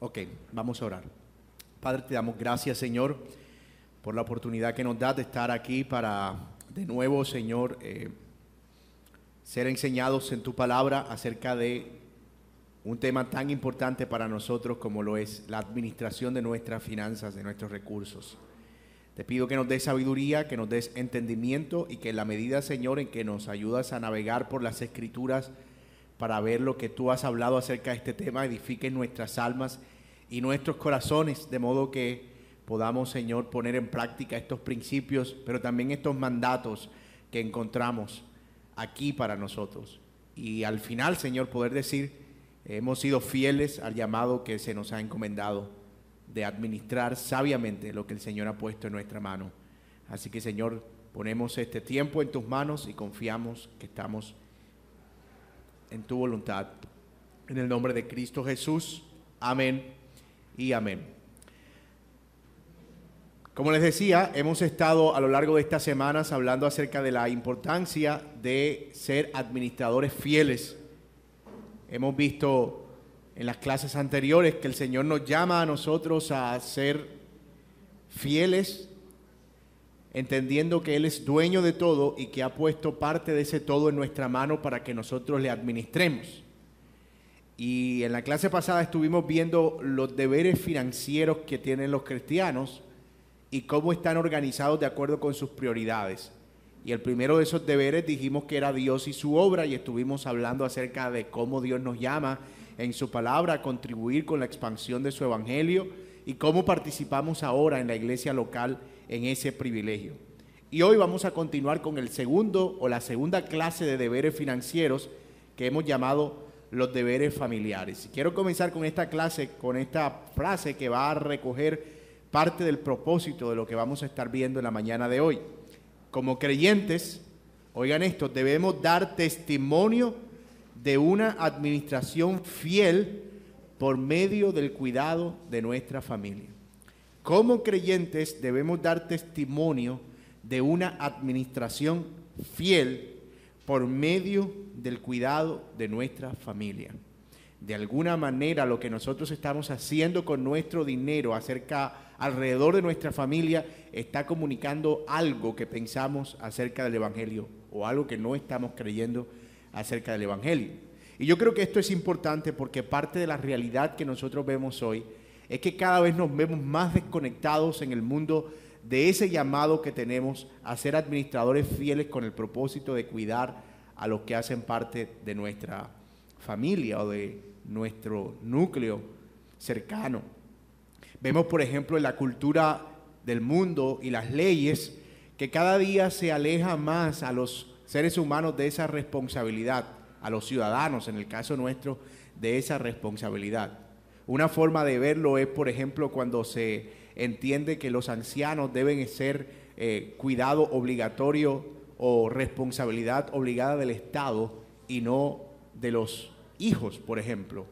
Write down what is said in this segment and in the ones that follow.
Ok, vamos a orar. Padre, te damos gracias, Señor, por la oportunidad que nos das de estar aquí para, de nuevo, Señor, ser enseñados en tu palabra acerca de un tema tan importante para nosotros como lo es la administración de nuestras finanzas, de nuestros recursos. Te pido que nos des sabiduría, que nos des entendimiento y que en la medida, Señor, en que nos ayudas a navegar por las Escrituras para ver lo que tú has hablado acerca de este tema, edifique nuestras almas y nuestros corazones, de modo que podamos, Señor, poner en práctica estos principios, pero también estos mandatos que encontramos aquí para nosotros. Y al final, Señor, poder decir, hemos sido fieles al llamado que se nos ha encomendado de administrar sabiamente lo que el Señor ha puesto en nuestra mano. Así que, Señor, ponemos este tiempo en tus manos y confiamos que estamos en tu voluntad. En el nombre de Cristo Jesús. Amén y amén. Como les decía, hemos estado a lo largo de estas semanas hablando acerca de la importancia de ser administradores fieles. Hemos visto en las clases anteriores que el Señor nos llama a nosotros a ser fieles, entendiendo que Él es dueño de todo y que ha puesto parte de ese todo en nuestra mano para que nosotros le administremos. Y en la clase pasada estuvimos viendo los deberes financieros que tienen los cristianos y cómo están organizados de acuerdo con sus prioridades. Y el primero de esos deberes dijimos que era Dios y su obra, y estuvimos hablando acerca de cómo Dios nos llama en su palabra a contribuir con la expansión de su evangelio y cómo participamos ahora en la iglesia local en ese privilegio. Y hoy vamos a continuar con el segundo o la segunda clase de deberes financieros que hemos llamado los deberes familiares. Y quiero comenzar con esta clase, con esta frase que va a recoger parte del propósito de lo que vamos a estar viendo en la mañana de hoy. Como creyentes, oigan esto, debemos dar testimonio de una administración fiel por medio del cuidado de nuestra familia. Como creyentes debemos dar testimonio de una administración fiel por medio del cuidado de nuestra familia. De alguna manera lo que nosotros estamos haciendo con nuestro dinero alrededor de nuestra familia está comunicando algo que pensamos acerca del Evangelio o algo que no estamos creyendo acerca del Evangelio. Y yo creo que esto es importante porque parte de la realidad que nosotros vemos hoy es que cada vez nos vemos más desconectados en el mundo de ese llamado que tenemos a ser administradores fieles con el propósito de cuidar a los que hacen parte de nuestra familia o de nuestro núcleo cercano. Vemos, por ejemplo, en la cultura del mundo y las leyes que cada día se aleja más a los seres humanos de esa responsabilidad, a los ciudadanos, en el caso nuestro, de esa responsabilidad. Una forma de verlo es, por ejemplo, cuando se entiende que los ancianos deben ser cuidado obligatorio o responsabilidad obligada del Estado y no de los hijos, por ejemplo.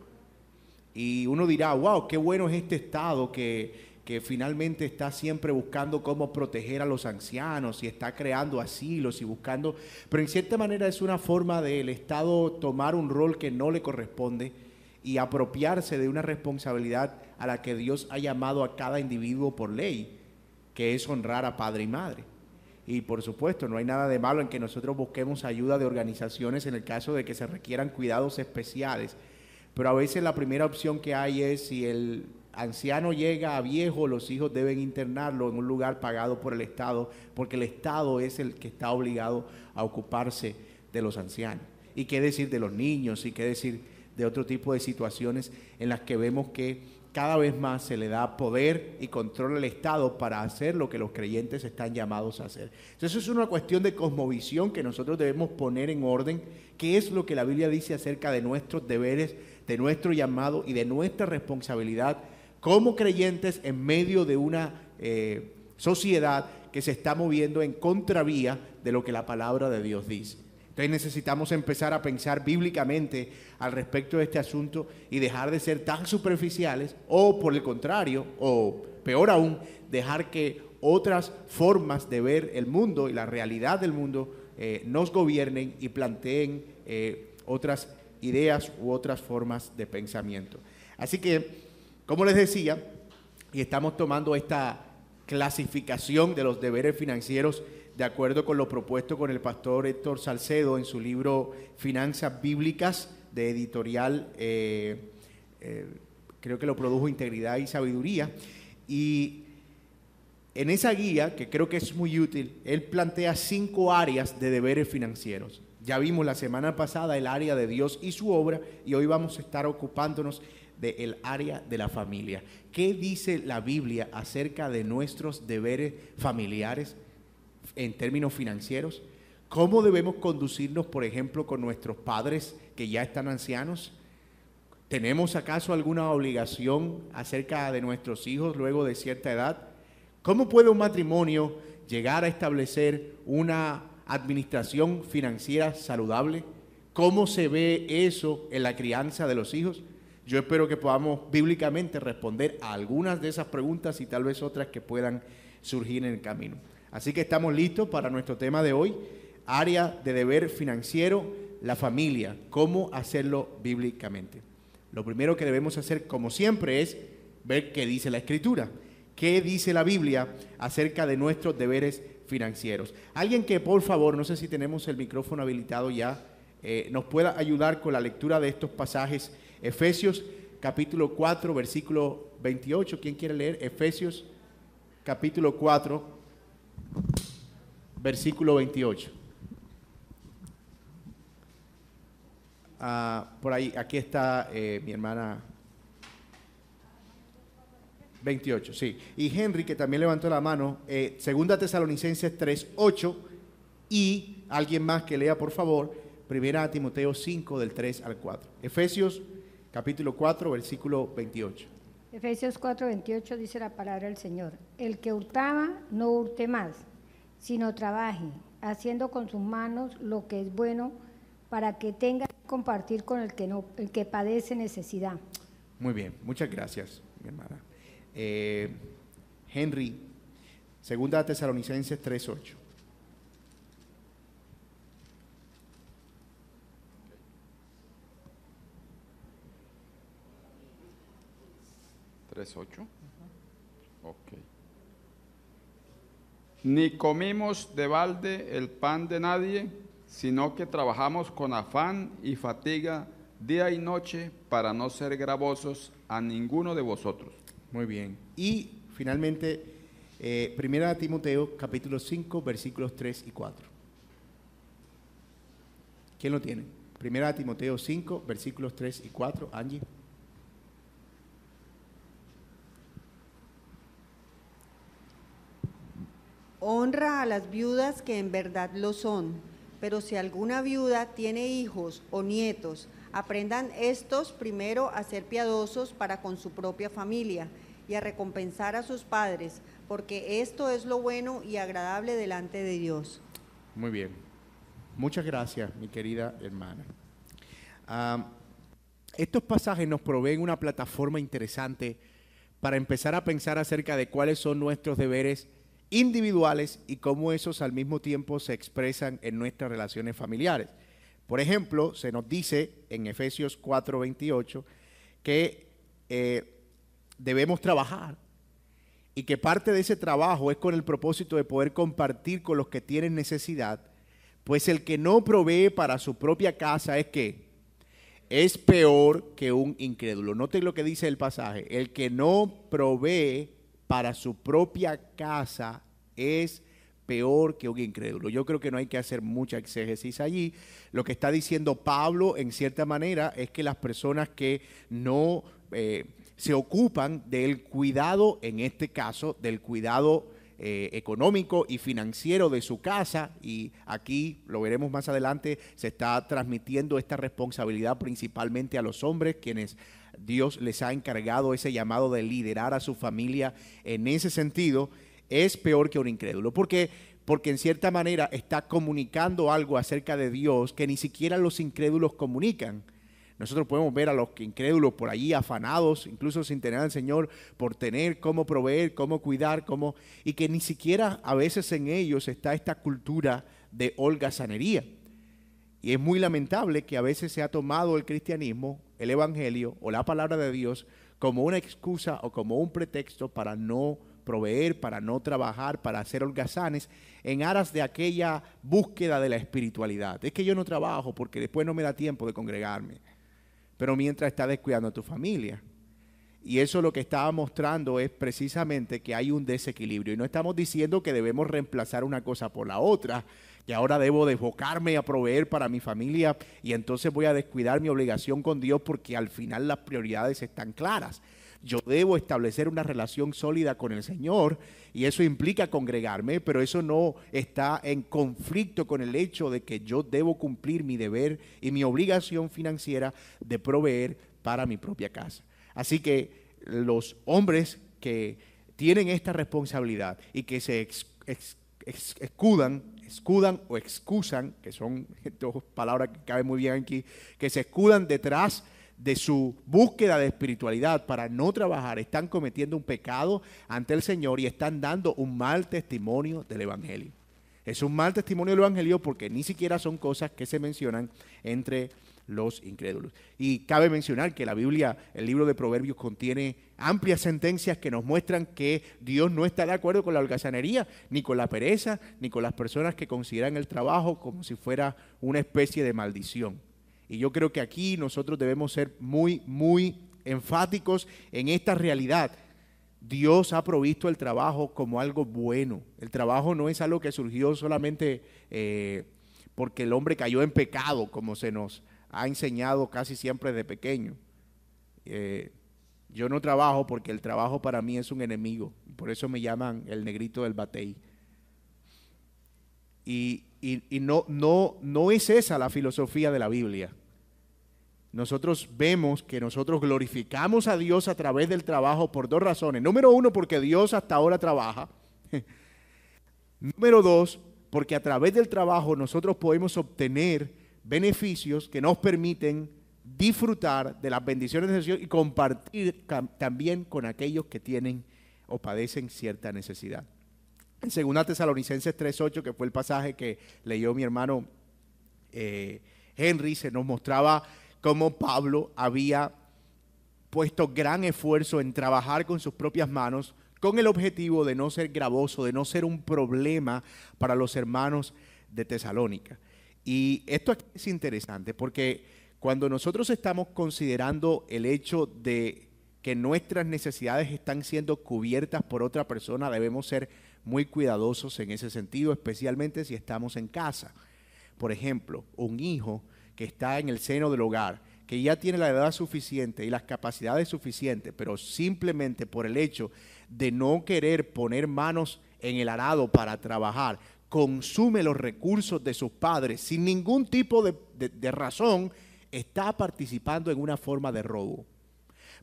Y uno dirá, wow, qué bueno es este Estado que finalmente está siempre buscando cómo proteger a los ancianos y está creando asilos y buscando, pero en cierta manera es una forma del Estado tomar un rol que no le corresponde y apropiarse de una responsabilidad a la que Dios ha llamado a cada individuo por ley, que es honrar a padre y madre. Y por supuesto, no hay nada de malo en que nosotros busquemos ayuda de organizaciones en el caso de que se requieran cuidados especiales, pero a veces la primera opción que hay es si el anciano llega a viejo, los hijos deben internarlo en un lugar pagado por el Estado, porque el Estado es el que está obligado a ocuparse de los ancianos. ¿Y qué decir de los niños? ¿Y qué decir de otro tipo de situaciones en las que vemos que cada vez más se le da poder y control al Estado para hacer lo que los creyentes están llamados a hacer? Entonces es una cuestión de cosmovisión que nosotros debemos poner en orden. ¿Qué es lo que la Biblia dice acerca de nuestros deberes, de nuestro llamado y de nuestra responsabilidad como creyentes en medio de una sociedad que se está moviendo en contravía de lo que la palabra de Dios dice? Entonces necesitamos empezar a pensar bíblicamente al respecto de este asunto y dejar de ser tan superficiales o, por el contrario, o peor aún, dejar que otras formas de ver el mundo y la realidad del mundo nos gobiernen y planteen otras ideas u otras formas de pensamiento. Así que Como les decía, y estamos tomando esta clasificación de los deberes financieros de acuerdo con lo propuesto con el pastor Héctor Salcedo en su libro Finanzas Bíblicas, de editorial, creo que lo produjo Integridad y Sabiduría. Y en esa guía, que creo que es muy útil, él plantea 5 áreas de deberes financieros. Ya vimos la semana pasada el área de Dios y su obra, y hoy vamos a estar ocupándonos del área de la familia. ¿Qué dice la Biblia acerca de nuestros deberes familiares en términos financieros? ¿Cómo debemos conducirnos, por ejemplo, con nuestros padres que ya están ancianos? ¿Tenemos acaso alguna obligación acerca de nuestros hijos luego de cierta edad? ¿Cómo puede un matrimonio llegar a establecer una administración financiera saludable? ¿Cómo se ve eso en la crianza de los hijos? Yo espero que podamos bíblicamente responder a algunas de esas preguntas y tal vez otras que puedan surgir en el camino. Así que estamos listos para nuestro tema de hoy, área de deber financiero, la familia, cómo hacerlo bíblicamente. Lo primero que debemos hacer, como siempre, es ver qué dice la Escritura, qué dice la Biblia acerca de nuestros deberes financieros. Alguien que, por favor, no sé si tenemos el micrófono habilitado ya, nos pueda ayudar con la lectura de estos pasajes. Efesios capítulo 4, versículo 28. ¿Quién quiere leer? Efesios capítulo 4, versículo 28. Por ahí, aquí está mi hermana. 28, sí. Y Henry, que también levantó la mano, Segunda Tesalonicenses 3, 8. Y alguien más que lea, por favor, Primera Timoteo 5, del 3 al 4. Efesios capítulo 4, versículo 28. Efesios 4, 28 dice la palabra del Señor: el que hurtaba, no hurte más, sino trabaje, haciendo con sus manos lo que es bueno, para que tenga que compartir con el que padece necesidad. Muy bien, muchas gracias, mi hermana. Henry, Segunda Tesalonicenses 3, 8. ¿3:8? Ok. Ni comimos de balde el pan de nadie, sino que trabajamos con afán y fatiga día y noche para no ser gravosos a ninguno de vosotros. Muy bien. Y finalmente, Primera Timoteo capítulo 5, versículos 3 y 4. ¿Quién lo tiene? Primera Timoteo 5, versículos 3 y 4. Angie. Honra a las viudas que en verdad lo son, pero si alguna viuda tiene hijos o nietos, aprendan estos primero a ser piadosos para con su propia familia y a recompensar a sus padres, porque esto es lo bueno y agradable delante de Dios. Muy bien. Muchas gracias, mi querida hermana. Estos pasajes nos proveen una plataforma interesante para empezar a pensar acerca de cuáles son nuestros deberes individuales y cómo esos al mismo tiempo se expresan en nuestras relaciones familiares. Por ejemplo, se nos dice en Efesios 4:28 que debemos trabajar y que parte de ese trabajo es con el propósito de poder compartir con los que tienen necesidad, pues el que no provee para su propia casa es que es peor que un incrédulo. Noten lo que dice el pasaje: el que no provee para su propia casa es peor que un incrédulo. Yo creo que no hay que hacer mucha exégesis allí. Lo que está diciendo Pablo, en cierta manera, es que las personas que no se ocupan del cuidado, en este caso, del cuidado económico y financiero de su casa, y aquí lo veremos más adelante, se está transmitiendo esta responsabilidad principalmente a los hombres, quienes Dios les ha encargado ese llamado de liderar a su familia en ese sentido. Es peor que un incrédulo. ¿Por qué? Porque en cierta manera está comunicando algo acerca de Dios que ni siquiera los incrédulos comunican. Nosotros podemos ver a los incrédulos por allí afanados, incluso sin tener al Señor, por tener cómo proveer, cómo cuidar, y que ni siquiera a veces en ellos está esta cultura de holgazanería. Y es muy lamentable que a veces se ha tomado el cristianismo, el evangelio o la palabra de Dios como una excusa o como un pretexto para no proveer, para no trabajar, para hacer holgazanes en aras de aquella búsqueda de la espiritualidad. Es que yo no trabajo porque después no me da tiempo de congregarme, pero mientras está descuidando a tu familia. Y eso lo que estaba mostrando es precisamente que hay un desequilibrio. Y no estamos diciendo que debemos reemplazar una cosa por la otra, que ahora debo desbocarme a proveer para mi familia y entonces voy a descuidar mi obligación con Dios porque al final las prioridades están claras. Yo debo establecer una relación sólida con el Señor y eso implica congregarme, pero eso no está en conflicto con el hecho de que yo debo cumplir mi deber y mi obligación financiera de proveer para mi propia casa. Así que los hombres que tienen esta responsabilidad y que se escudan o excusan, que son dos palabras que caben muy bien aquí, que se escudan detrás de su búsqueda de espiritualidad para no trabajar, están cometiendo un pecado ante el Señor y están dando un mal testimonio del Evangelio. Es un mal testimonio del Evangelio porque ni siquiera son cosas que se mencionan entre los incrédulos. Y cabe mencionar que la Biblia, el libro de Proverbios, contiene amplias sentencias que nos muestran que Dios no está de acuerdo con la holgazanería, ni con la pereza, ni con las personas que consideran el trabajo como si fuera una especie de maldición. Y yo creo que aquí nosotros debemos ser muy, muy enfáticos en esta realidad. Dios ha provisto el trabajo como algo bueno. El trabajo no es algo que surgió solamente porque el hombre cayó en pecado, como se nos ha enseñado casi siempre desde pequeño. Yo no trabajo porque el trabajo para mí es un enemigo. Por eso me llaman el negrito del batey. Y no es esa la filosofía de la Biblia. Nosotros vemos que nosotros glorificamos a Dios a través del trabajo por dos razones. Número uno, porque Dios hasta ahora trabaja. Número dos, porque a través del trabajo nosotros podemos obtener beneficios que nos permiten disfrutar de las bendiciones de Dios y compartir también con aquellos que tienen o padecen cierta necesidad. En 2 Tesalonicenses 3:8, que fue el pasaje que leyó mi hermano Henry, se nos mostraba cómo Pablo había puesto gran esfuerzo en trabajar con sus propias manos con el objetivo de no ser gravoso, de no ser un problema para los hermanos de Tesalónica. Y esto es interesante porque cuando nosotros estamos considerando el hecho de que nuestras necesidades están siendo cubiertas por otra persona, debemos ser muy cuidadosos en ese sentido, especialmente si estamos en casa. Por ejemplo, un hijo que está en el seno del hogar, que ya tiene la edad suficiente y las capacidades suficientes, pero simplemente por el hecho de no querer poner manos en el arado para trabajar, consume los recursos de sus padres sin ningún tipo de razón, está participando en una forma de robo.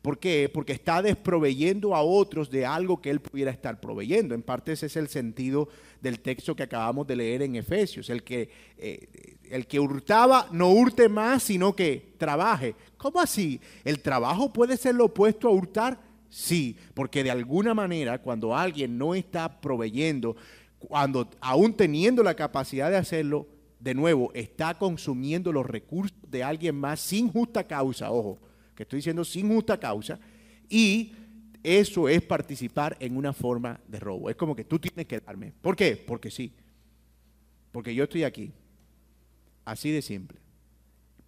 ¿Por qué? Porque está desproveyendo a otros de algo que él pudiera estar proveyendo. En parte ese es el sentido del texto que acabamos de leer en Efesios. El que hurtaba no hurte más, sino que trabaje. ¿Cómo así? ¿El trabajo puede ser lo opuesto a hurtar? Sí, porque de alguna manera cuando alguien no está proveyendo, cuando aún teniendo la capacidad de hacerlo, de nuevo, está consumiendo los recursos de alguien más sin justa causa, ojo, que estoy diciendo sin justa causa, y eso es participar en una forma de robo. Es como que tú tienes que darme. ¿Por qué? Porque sí. Porque yo estoy aquí. Así de simple.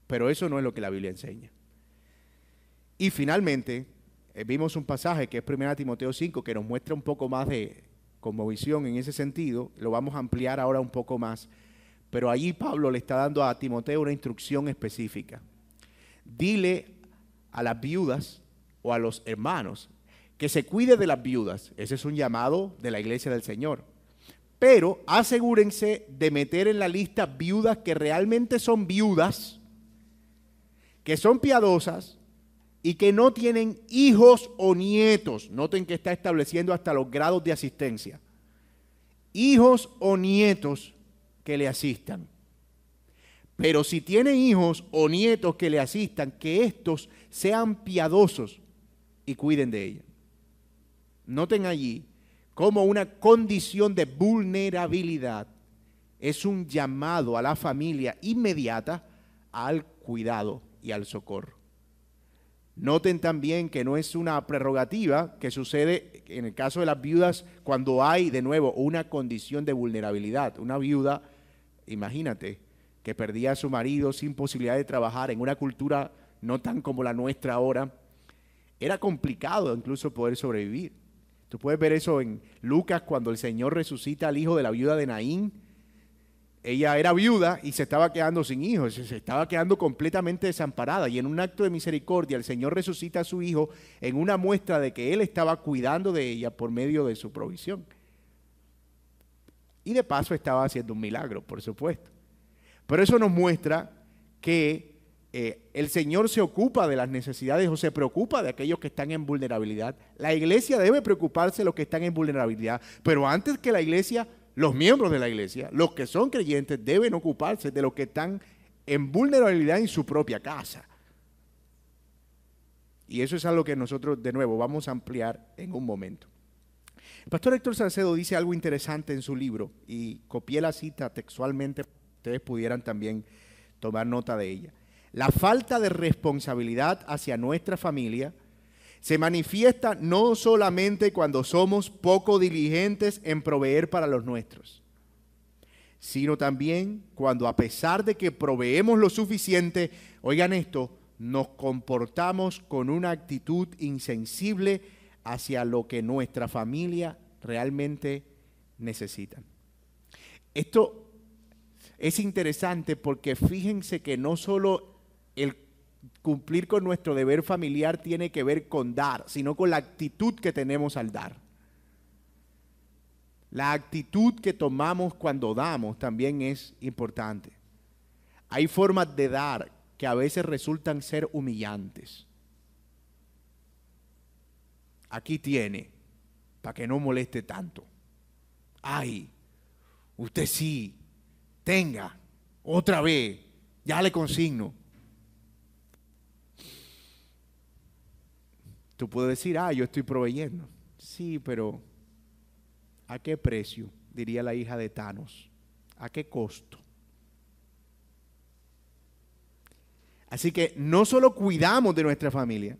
Pero eso no es lo que la Biblia enseña. Y finalmente, vimos un pasaje que es 1 Timoteo 5, que nos muestra un poco más de cosmovisión en ese sentido. Lo vamos a ampliar ahora un poco más. Pero allí Pablo le está dando a Timoteo una instrucción específica. Dile a las viudas o a los hermanos que se cuide de las viudas. Ese es un llamado de la iglesia del Señor. Pero asegúrense de meter en la lista viudas que realmente son viudas, que son piadosas y que no tienen hijos o nietos. Noten que está estableciendo hasta los grados de asistencia. Hijos o nietos que le asistan. Pero si tiene hijos o nietos que le asistan, que estos sean piadosos y cuiden de ella. Noten allí cómo una condición de vulnerabilidad es un llamado a la familia inmediata al cuidado y al socorro. Noten también que no es una prerrogativa que sucede en el caso de las viudas cuando hay, de nuevo, una condición de vulnerabilidad. Una viuda, imagínate, que perdía a su marido sin posibilidad de trabajar en una cultura no tan como la nuestra ahora, era complicado incluso poder sobrevivir. Tú puedes ver eso en Lucas cuando el Señor resucita al hijo de la viuda de Naín. Ella era viuda y se estaba quedando sin hijos, se estaba quedando completamente desamparada. Y en un acto de misericordia el Señor resucita a su hijo en una muestra de que Él estaba cuidando de ella por medio de su provisión. Y de paso estaba haciendo un milagro, por supuesto. Pero eso nos muestra que el Señor se ocupa de las necesidades o se preocupa de aquellos que están en vulnerabilidad. La iglesia debe preocuparse de los que están en vulnerabilidad, pero antes que la iglesia, los miembros de la iglesia, los que son creyentes, deben ocuparse de los que están en vulnerabilidad en su propia casa. Y eso es algo que nosotros, de nuevo, vamos a ampliar en un momento. El pastor Héctor Salcedo dice algo interesante en su libro, y copié la cita textualmente, ustedes pudieran también tomar nota de ella. La falta de responsabilidad hacia nuestra familia se manifiesta no solamente cuando somos poco diligentes en proveer para los nuestros, sino también cuando, a pesar de que proveemos lo suficiente, oigan esto, nos comportamos con una actitud insensible hacia lo que nuestra familia realmente necesita. Esto es interesante porque fíjense que no solo el cumplir con nuestro deber familiar tiene que ver con dar, sino con la actitud que tenemos al dar. La actitud que tomamos cuando damos también es importante. Hay formas de dar que a veces resultan ser humillantes. Aquí tiene, para que no moleste tanto. Ay, usted sí, tenga, otra vez, ya le consigno. Tú puedes decir, yo estoy proveyendo. Sí, pero ¿a qué precio? Diría la hija de Thanos. ¿A qué costo? Así que no solo cuidamos de nuestra familia,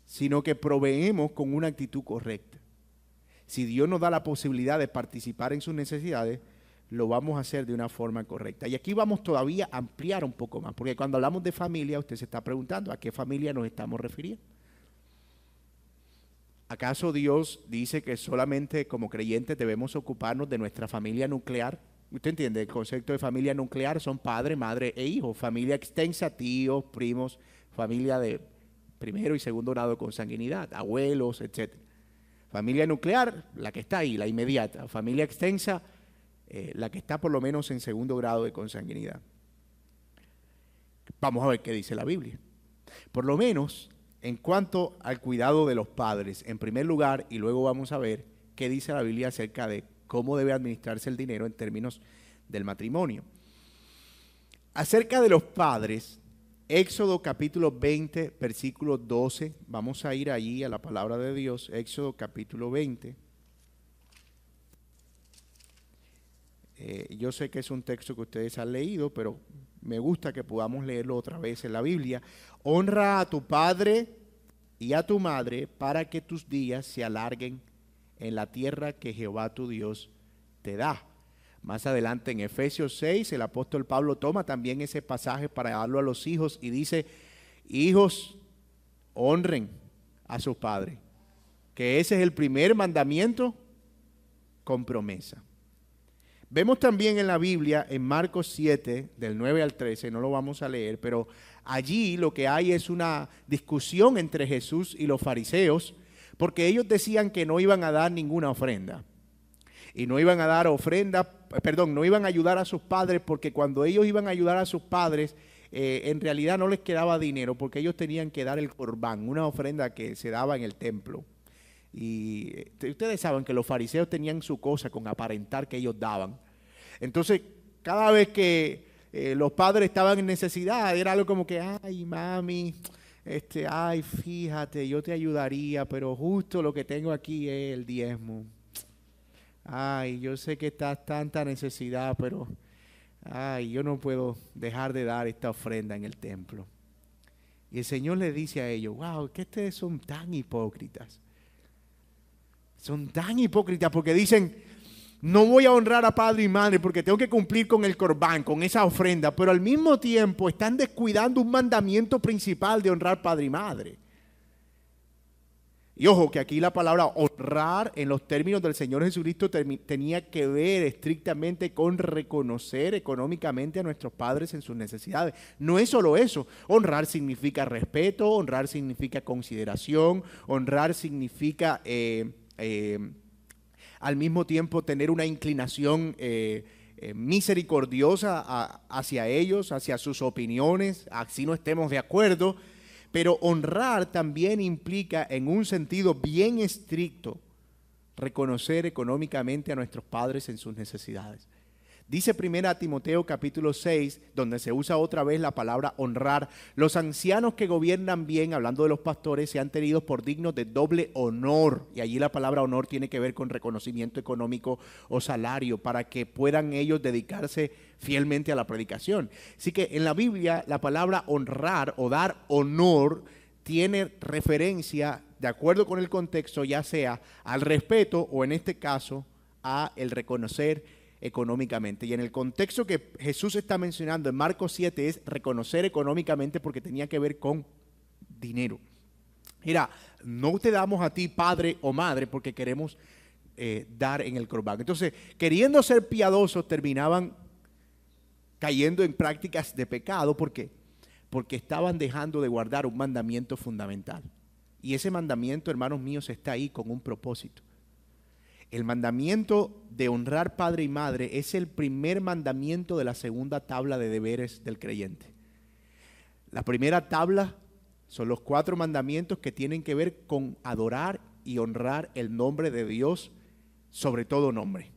sino que proveemos con una actitud correcta. Si Dios nos da la posibilidad de participar en sus necesidades, lo vamos a hacer de una forma correcta. Y aquí vamos todavía a ampliar un poco más, porque cuando hablamos de familia, usted se está preguntando, ¿a qué familia nos estamos refiriendo? ¿Acaso Dios dice que solamente como creyentes debemos ocuparnos de nuestra familia nuclear? ¿Usted entiende? El concepto de familia nuclear son padre, madre e hijo. Familia extensa, tíos, primos, familia de primero y segundo grado de consanguinidad, abuelos, etc. Familia nuclear, la que está ahí, la inmediata. Familia extensa, la que está por lo menos en segundo grado de consanguinidad. Vamos a ver qué dice la Biblia. Por lo menos en cuanto al cuidado de los padres, en primer lugar, y luego vamos a ver qué dice la Biblia acerca de cómo debe administrarse el dinero en términos del matrimonio. Acerca de los padres, Éxodo capítulo 20, versículo 12, vamos a ir allí a la palabra de Dios, Éxodo capítulo 20. Yo sé que es un texto que ustedes han leído, pero me gusta que podamos leerlo otra vez en la Biblia. Honra a tu padre y a tu madre para que tus días se alarguen en la tierra que Jehová tu Dios te da. Más adelante en Efesios 6, el apóstol Pablo toma también ese pasaje para darlo a los hijos y dice, hijos, honren a sus padres, que ese es el primer mandamiento con promesa. Vemos también en la Biblia, en Marcos 7, del 9 al 13, no lo vamos a leer, pero allí lo que hay es una discusión entre Jesús y los fariseos, porque ellos decían que no iban a dar ninguna ofrenda. Y no iban a dar no iban a ayudar a sus padres, porque cuando ellos iban a ayudar a sus padres, en realidad no les quedaba dinero, porque ellos tenían que dar el corbán, una ofrenda que se daba en el templo. Y ustedes saben que los fariseos tenían su cosa con aparentar que ellos daban. Entonces, cada vez que los padres estaban en necesidad, era algo como que, ay, mami, ay, fíjate, yo te ayudaría, pero justo lo que tengo aquí es el diezmo. Ay, yo sé que estás tanta necesidad, pero, ay, yo no puedo dejar de dar esta ofrenda en el templo. Y el Señor le dice a ellos, wow, que ustedes son tan hipócritas. Son tan hipócritas porque dicen, no voy a honrar a padre y madre porque tengo que cumplir con el corbán, con esa ofrenda, pero al mismo tiempo están descuidando un mandamiento principal de honrar padre y madre. Y ojo, que aquí la palabra honrar en los términos del Señor Jesucristo tenía que ver estrictamente con reconocer económicamente a nuestros padres en sus necesidades. No es solo eso. Honrar significa respeto, honrar significa consideración, honrar significa al mismo tiempo tener una inclinación misericordiosa hacia ellos, hacia sus opiniones, así no estemos de acuerdo. Pero honrar también implica, en un sentido bien estricto, reconocer económicamente a nuestros padres en sus necesidades. Dice 1 Timoteo capítulo 6, donde se usa otra vez la palabra honrar, los ancianos que gobiernan bien, hablando de los pastores, sean tenidos por dignos de doble honor. Y allí la palabra honor tiene que ver con reconocimiento económico o salario, para que puedan ellos dedicarse fielmente a la predicación. Así que en la Biblia la palabra honrar o dar honor tiene referencia, de acuerdo con el contexto, ya sea al respeto o en este caso a el reconocer económicamente. Y en el contexto que Jesús está mencionando en Marcos 7 es reconocer económicamente porque tenía que ver con dinero. Mira, no te damos a ti padre o madre porque queremos dar en el corbán. Entonces, queriendo ser piadosos, terminaban cayendo en prácticas de pecado. ¿Por qué? Porque estaban dejando de guardar un mandamiento fundamental. Y ese mandamiento, hermanos míos, está ahí con un propósito. El mandamiento de honrar padre y madre es el primer mandamiento de la segunda tabla de deberes del creyente. La primera tabla son los 4 mandamientos que tienen que ver con adorar y honrar el nombre de Dios sobre todo nombre.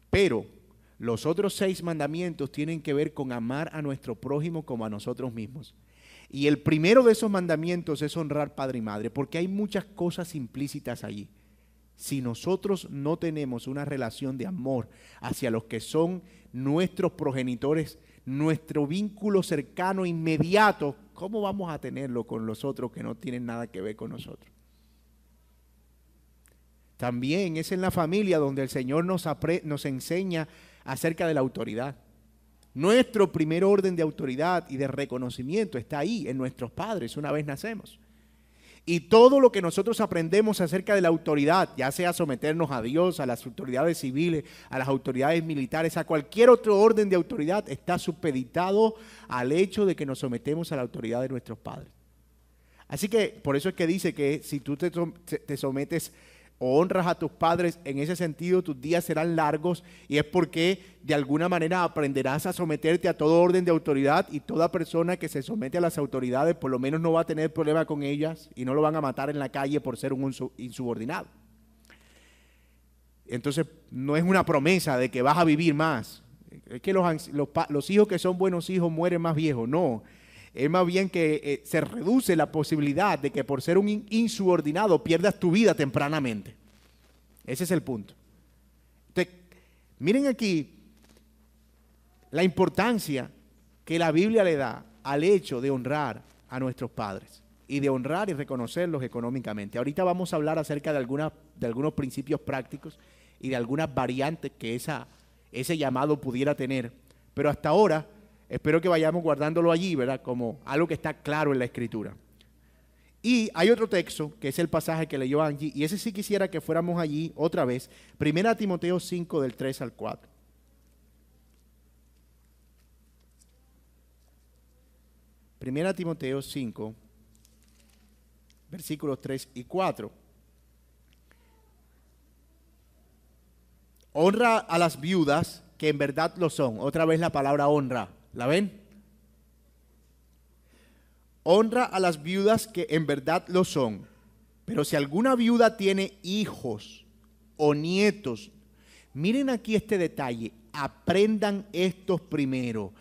Pero los otros 6 mandamientos tienen que ver con amar a nuestro prójimo como a nosotros mismos. Y el primero de esos mandamientos es honrar padre y madre, porque hay muchas cosas implícitas allí. Si nosotros no tenemos una relación de amor hacia los que son nuestros progenitores, nuestro vínculo cercano, inmediato, ¿cómo vamos a tenerlo con los otros que no tienen nada que ver con nosotros? También es en la familia donde el Señor nos enseña acerca de la autoridad. Nuestro primer orden de autoridad y de reconocimiento está ahí, en nuestros padres, una vez nacemos. Y todo lo que nosotros aprendemos acerca de la autoridad, ya sea someternos a Dios, a las autoridades civiles, a las autoridades militares, a cualquier otro orden de autoridad, está supeditado al hecho de que nos sometemos a la autoridad de nuestros padres. Así que por eso es que dice que si tú te sometes o honras a tus padres, en ese sentido tus días serán largos, y es porque de alguna manera aprenderás a someterte a todo orden de autoridad, y toda persona que se somete a las autoridades por lo menos no va a tener problema con ellas y no lo van a matar en la calle por ser un insubordinado. Entonces no es una promesa de que vas a vivir más. Es que los hijos que son buenos hijos mueren más viejos. No, es más bien que se reduce la posibilidad de que por ser un insubordinado pierdas tu vida tempranamente. Ese es el punto. Entonces, miren aquí la importancia que la Biblia le da al hecho de honrar a nuestros padres y de honrar y reconocerlos económicamente. Ahorita vamos a hablar acerca de algunos principios prácticos y de algunas variantes que ese llamado pudiera tener. Pero hasta ahora espero que vayamos guardándolo allí, ¿verdad? Como algo que está claro en la Escritura. Y hay otro texto, que es el pasaje que leyó Angie, y ese sí quisiera que fuéramos allí otra vez. 1 Timoteo 5, del 3 al 4. Primera Timoteo 5, versículos 3 y 4. Honra a las viudas, que en verdad lo son. Otra vez la palabra honra. ¿La ven? Honra a las viudas que en verdad lo son. Pero si alguna viuda tiene hijos o nietos, miren aquí este detalle, aprendan estos primero.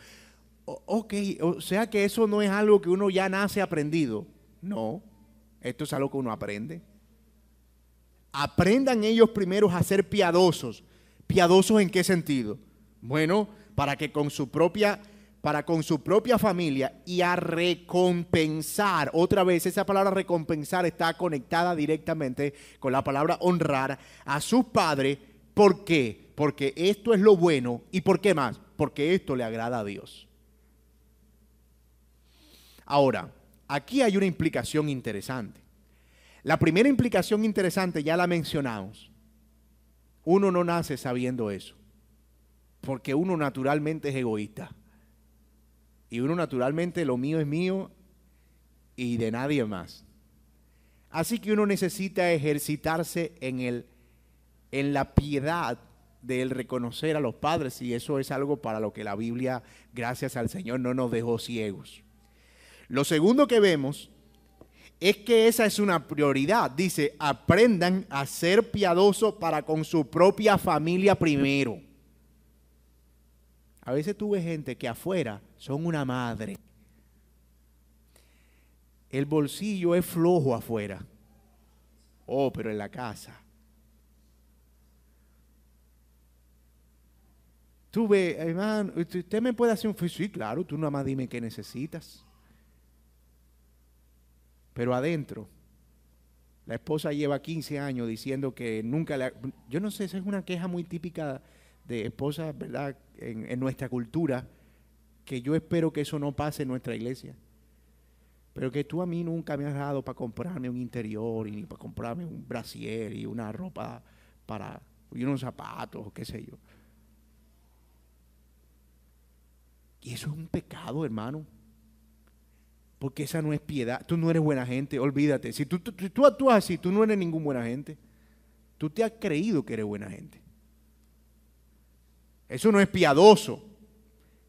Ok, o sea que eso no es algo que uno ya nace aprendido. No, esto es algo que uno aprende. Aprendan ellos primero a ser piadosos. ¿Piadosos en qué sentido? Bueno, para que con su propia para con su propia familia y a recompensar. Otra vez, esa palabra recompensar está conectada directamente con la palabra honrar a sus padres. ¿Por qué? Porque esto es lo bueno. ¿Y por qué más? Porque esto le agrada a Dios. Ahora, aquí hay una implicación interesante. La primera implicación interesante ya la mencionamos. Uno no nace sabiendo eso, porque uno naturalmente es egoísta. Y uno naturalmente lo mío es mío y de nadie más. Así que uno necesita ejercitarse en la piedad del reconocer a los padres, y eso es algo para lo que la Biblia, gracias al Señor, no nos dejó ciegos. Lo segundo que vemos es que esa es una prioridad. Dice, aprendan a ser piadosos para con su propia familia primero. A veces tú ves gente que afuera son una madre. El bolsillo es flojo afuera. Oh, pero en la casa. Tú ves, hermano, usted me puede hacer un... Sí, claro, tú nada más dime qué necesitas. Pero adentro, la esposa lleva 15 años diciendo que nunca le... Yo no sé, esa es una queja muy típica de esposas, ¿verdad? En nuestra cultura, que yo espero que eso no pase en nuestra iglesia. Pero que tú a mí nunca me has dado para comprarme un interior, y ni para comprarme un brasier y una ropa para... y unos zapatos, o qué sé yo. Y eso es un pecado, hermano. Porque esa no es piedad. Tú no eres buena gente, olvídate. Si tú actúas así, tú no eres ningún buena gente. Tú te has creído que eres buena gente. Eso no es piadoso.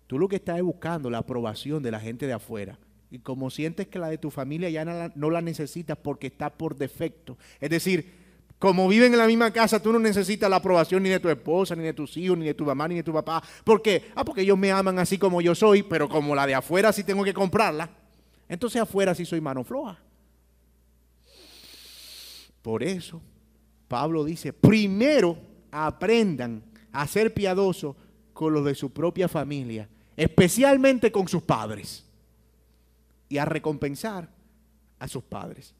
Tú lo que estás es buscando la aprobación de la gente de afuera. Y como sientes que la de tu familia ya no la necesitas porque está por defecto. Es decir, como viven en la misma casa, tú no necesitas la aprobación ni de tu esposa, ni de tus hijos, ni de tu mamá, ni de tu papá. ¿Por qué? Porque ellos me aman así como yo soy, pero como la de afuera sí tengo que comprarla. Entonces afuera sí soy mano floja. Por eso, Pablo dice, primero aprendan a ser piadosos con los de su propia familia, especialmente con sus padres, y a recompensar a sus padres.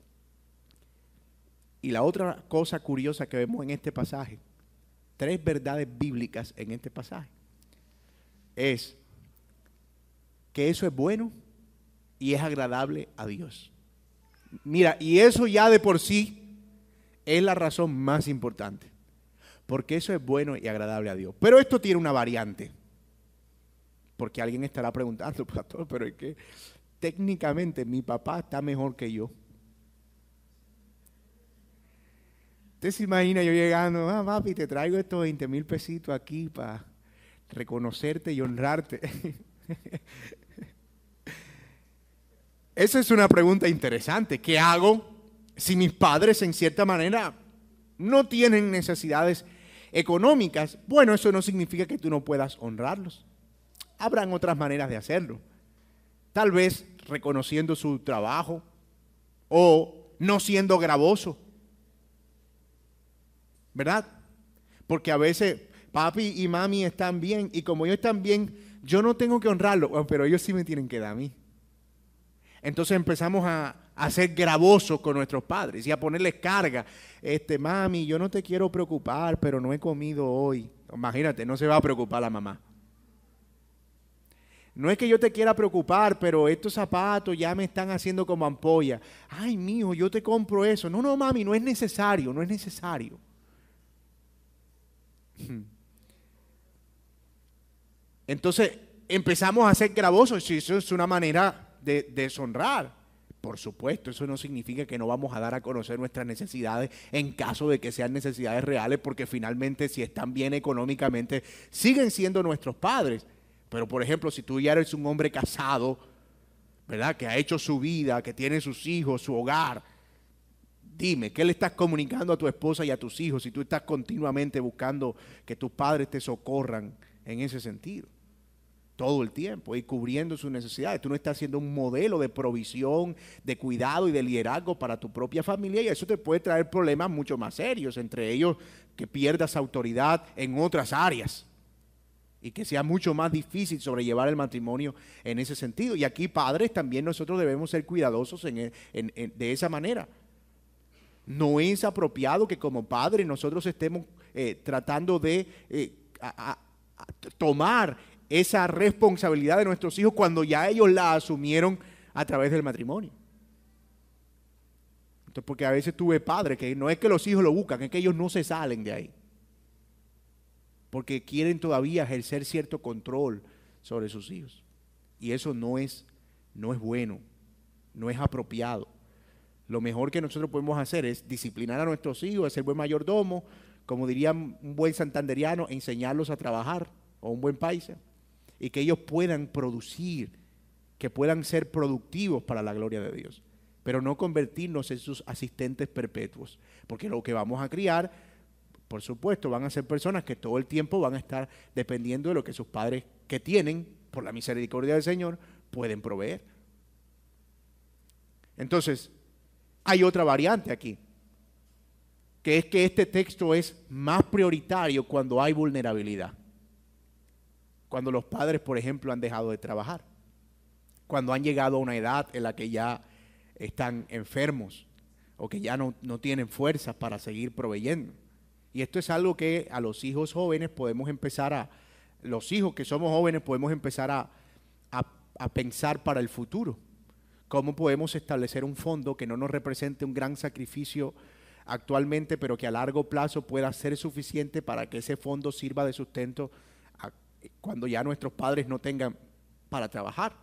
Y la otra cosa curiosa que vemos en este pasaje, 3 verdades bíblicas en este pasaje, es que eso es bueno y es agradable a Dios. Mira, y eso ya de por sí es la razón más importante, porque eso es bueno y agradable a Dios. Pero esto tiene una variante, porque alguien estará preguntando, pastor, pero es que técnicamente mi papá está mejor que yo. Usted se imagina yo llegando, papi, te traigo estos 20,000 pesitos aquí para reconocerte y honrarte. Esa es una pregunta interesante. ¿Qué hago si mis padres en cierta manera no tienen necesidades económicas? Bueno, eso no significa que tú no puedas honrarlos. Habrán otras maneras de hacerlo. Tal vez reconociendo su trabajo o no siendo gravoso. ¿Verdad? Porque a veces papi y mami están bien y como ellos están bien, yo no tengo que honrarlos, pero ellos sí me tienen que dar a mí. Entonces empezamos a ser gravosos con nuestros padres y a ponerles carga. Mami, yo no te quiero preocupar, pero no he comido hoy. Imagínate, no se va a preocupar la mamá. No es que yo te quiera preocupar, pero estos zapatos ya me están haciendo como ampolla. Ay, mijo, yo te compro eso. No, no, mami, no es necesario, no es necesario. Entonces empezamos a ser gravosos y eso es una manera de deshonrar. Por supuesto, eso no significa que no vamos a dar a conocer nuestras necesidades en caso de que sean necesidades reales, porque finalmente si están bien económicamente siguen siendo nuestros padres. Pero por ejemplo, si tú ya eres un hombre casado, ¿verdad? Que ha hecho su vida, que tiene sus hijos, su hogar, dime, ¿qué le estás comunicando a tu esposa y a tus hijos si tú estás continuamente buscando que tus padres te socorran en ese sentido? Todo el tiempo y cubriendo sus necesidades. Tú no estás siendo un modelo de provisión, de cuidado y de liderazgo para tu propia familia y eso te puede traer problemas mucho más serios, entre ellos que pierdas autoridad en otras áreas. y que sea mucho más difícil sobrellevar el matrimonio en ese sentido. Y aquí, padres, también nosotros debemos ser cuidadosos de esa manera. No es apropiado que como padres nosotros estemos tratando de tomar esa responsabilidad de nuestros hijos cuando ya ellos la asumieron a través del matrimonio. Entonces, porque a veces tuve padres que no es que los hijos lo buscan, es que ellos no se salen de ahí. Porque quieren todavía ejercer cierto control sobre sus hijos. Y eso no es bueno, no es apropiado. Lo mejor que nosotros podemos hacer es disciplinar a nuestros hijos, ser buen mayordomo, como diría un buen santanderiano, enseñarlos a trabajar, o un buen paisa, y que ellos puedan producir, que puedan ser productivos para la gloria de Dios, pero no convertirnos en sus asistentes perpetuos, porque lo que vamos a criar, por supuesto, van a ser personas que todo el tiempo van a estar dependiendo de lo que sus padres que tienen, por la misericordia del Señor, pueden proveer. Entonces, hay otra variante aquí, que es que este texto es más prioritario cuando hay vulnerabilidad. Cuando los padres, por ejemplo, han dejado de trabajar. Cuando han llegado a una edad en la que ya están enfermos o que ya no tienen fuerzas para seguir proveyendo. Y esto es algo que a los hijos jóvenes podemos empezar los hijos que somos jóvenes podemos empezar a pensar para el futuro. ¿Cómo podemos establecer un fondo que no nos represente un gran sacrificio actualmente, pero que a largo plazo pueda ser suficiente para que ese fondo sirva de sustento cuando ya nuestros padres no tengan para trabajar?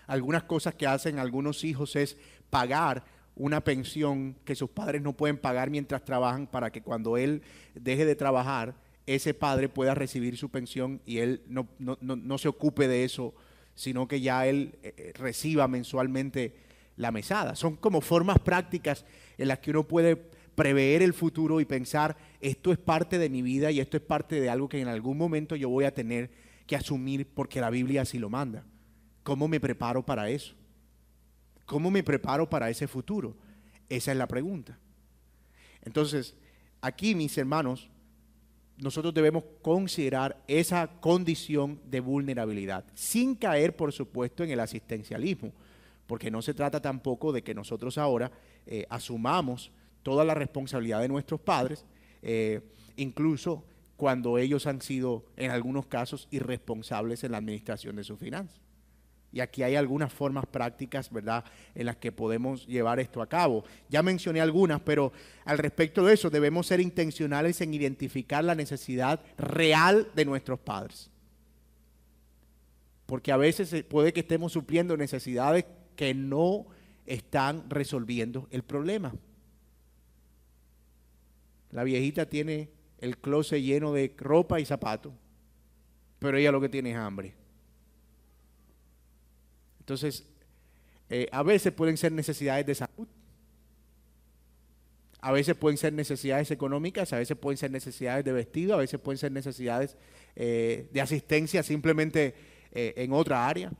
Algunas cosas que hacen algunos hijos es pagar una pensión que sus padres no pueden pagar mientras trabajan, para que cuando él deje de trabajar, ese padre pueda recibir su pensión y él no se ocupe de eso, sino que ya él reciba mensualmente la mesada. Son como formas prácticas en las que uno puede prever el futuro y pensar, esto es parte de mi vida y esto es parte de algo que en algún momento yo voy a tener que asumir porque la Biblia así lo manda. ¿Cómo me preparo para eso? ¿Cómo me preparo para ese futuro? Esa es la pregunta. Entonces, aquí, mis hermanos, nosotros debemos considerar esa condición de vulnerabilidad, sin caer, por supuesto, en el asistencialismo, porque no se trata tampoco de que nosotros ahora asumamos toda la responsabilidad de nuestros padres, incluso cuando ellos han sido, en algunos casos, irresponsables en la administración de sus finanzas. Y aquí hay algunas formas prácticas, ¿verdad?, en las que podemos llevar esto a cabo. Ya mencioné algunas, pero al respecto de eso debemos ser intencionales en identificar la necesidad real de nuestros padres. Porque a veces puede que estemos supliendo necesidades que no están resolviendo el problema. La viejita tiene el closet lleno de ropa y zapatos, pero ella lo que tiene es hambre. Entonces, a veces pueden ser necesidades de salud, a veces pueden ser necesidades económicas, a veces pueden ser necesidades de vestido, a veces pueden ser necesidades de asistencia simplemente en otra área.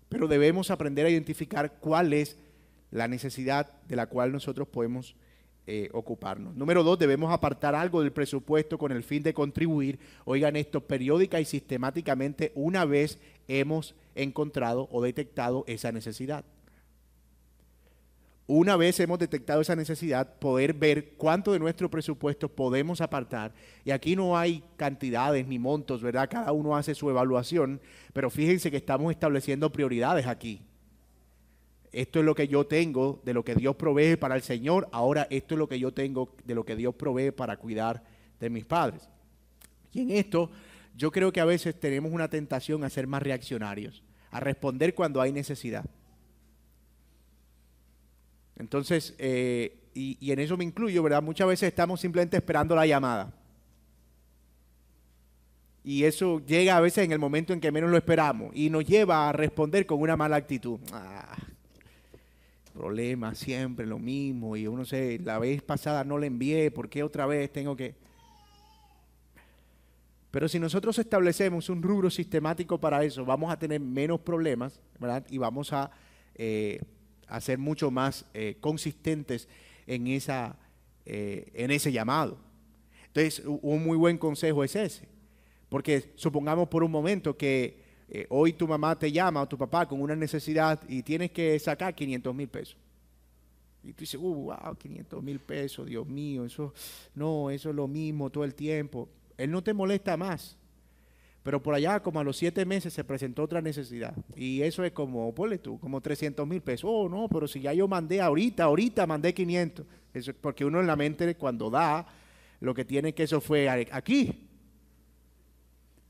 Pero debemos aprender a identificar cuál es la necesidad de la cual nosotros podemos ocuparnos. Número 2, debemos apartar algo del presupuesto con el fin de contribuir, oigan esto, periódica y sistemáticamente una vez hemos encontrado o detectado esa necesidad. Una vez hemos detectado esa necesidad, poder ver cuánto de nuestro presupuesto podemos apartar. Y aquí no hay cantidades ni montos, ¿verdad? Cada uno hace su evaluación, pero fíjense que estamos estableciendo prioridades aquí. Esto es lo que yo tengo de lo que Dios provee para el Señor. Ahora esto es lo que yo tengo de lo que Dios provee para cuidar de mis padres. Y en esto yo creo que a veces tenemos una tentación a ser más reaccionarios, a responder cuando hay necesidad. Entonces, y en eso me incluyo, ¿verdad? Muchas veces estamos simplemente esperando la llamada. Y eso llega a veces en el momento en que menos lo esperamos y nos lleva a responder con una mala actitud. Problema, siempre lo mismo, y uno se, la vez pasada no le envié, ¿por qué otra vez tengo que? Pero si nosotros establecemos un rubro sistemático para eso, vamos a tener menos problemas, ¿verdad? Y vamos a ser mucho más consistentes en ese llamado. Entonces, un muy buen consejo es ese. Porque supongamos por un momento que hoy tu mamá te llama o tu papá con una necesidad y tienes que sacar 500,000 pesos. Y tú dices, wow, 500,000 pesos, Dios mío, eso es lo mismo todo el tiempo. Él no te molesta más. Pero por allá, como a los 7 meses, se presentó otra necesidad. Y eso es como, ponle tú, como 300,000 pesos. Oh, no, pero si ya yo mandé ahorita mandé 500. Eso es porque uno en la mente, cuando da, lo que tiene que eso fue aquí.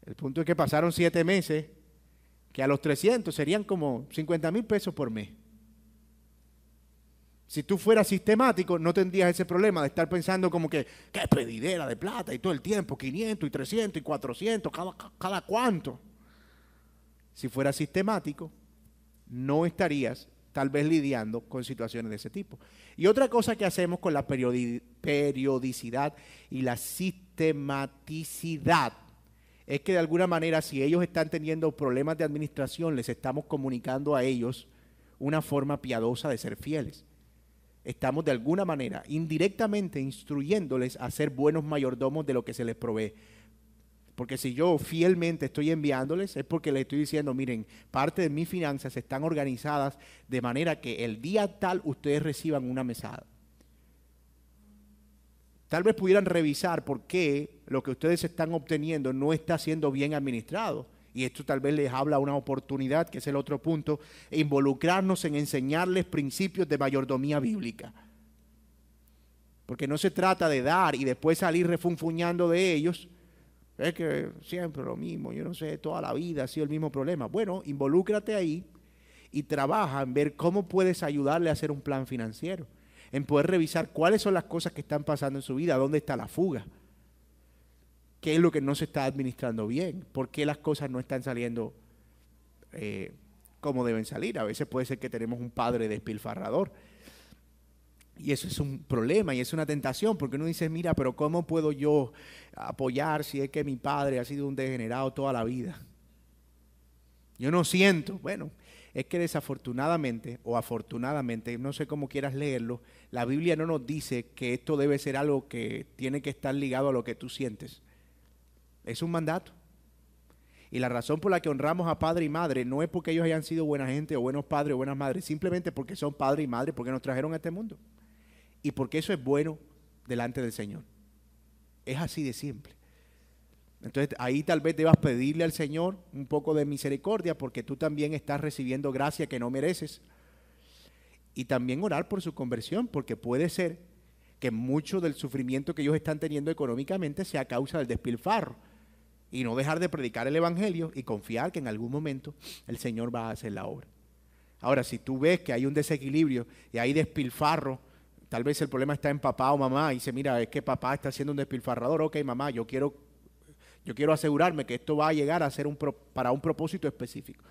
El punto es que pasaron 7 meses, que a los 300 serían como 50,000 pesos por mes. Si tú fueras sistemático, no tendrías ese problema de estar pensando como que, qué pedidera de plata y todo el tiempo, 500 y 300 y 400, cada cuánto. Si fueras sistemático, no estarías tal vez lidiando con situaciones de ese tipo. Y otra cosa que hacemos con la periodicidad y la sistematicidad es que de alguna manera, si ellos están teniendo problemas de administración, les estamos comunicando a ellos una forma piadosa de ser fieles. Estamos de alguna manera indirectamente instruyéndoles a ser buenos mayordomos de lo que se les provee. Porque si yo fielmente estoy enviándoles, es porque les estoy diciendo, miren, parte de mis finanzas están organizadas de manera que el día tal ustedes reciban una mesada. Tal vez pudieran revisar por qué lo que ustedes están obteniendo no está siendo bien administrado. Y esto tal vez les habla una oportunidad, que es el otro punto, involucrarnos en enseñarles principios de mayordomía bíblica. Porque no se trata de dar y después salir refunfuñando de ellos. Es que siempre lo mismo, yo no sé, toda la vida ha sido el mismo problema. Bueno, involúcrate ahí y trabaja en ver cómo puedes ayudarle a hacer un plan financiero. En poder revisar cuáles son las cosas que están pasando en su vida, dónde está la fuga. ¿Qué es lo que no se está administrando bien? ¿Por qué las cosas no están saliendo como deben salir? A veces puede ser que tenemos un padre despilfarrador. Y eso es un problema y es una tentación, porque uno dice, mira, pero ¿cómo puedo yo apoyar si es que mi padre ha sido un degenerado toda la vida? Yo no siento, bueno, es que desafortunadamente o afortunadamente, no sé cómo quieras leerlo, la Biblia no nos dice que esto debe ser algo que tiene que estar ligado a lo que tú sientes. Es un mandato. Y la razón por la que honramos a padre y madre no es porque ellos hayan sido buena gente o buenos padres o buenas madres, simplemente porque son padre y madre, porque nos trajeron a este mundo. Y porque eso es bueno delante del Señor. Es así de simple. Entonces ahí tal vez debas pedirle al Señor un poco de misericordia porque tú también estás recibiendo gracia que no mereces. Y también orar por su conversión, porque puede ser que mucho del sufrimiento que ellos están teniendo económicamente sea a causa del despilfarro. Y no dejar de predicar el evangelio y confiar que en algún momento el Señor va a hacer la obra. Ahora, si tú ves que hay un desequilibrio y hay despilfarro, tal vez el problema está en papá o mamá y dice, mira, es que papá está siendo un despilfarrador. Ok, mamá, yo quiero asegurarme que esto va a llegar a ser para un propósito específico.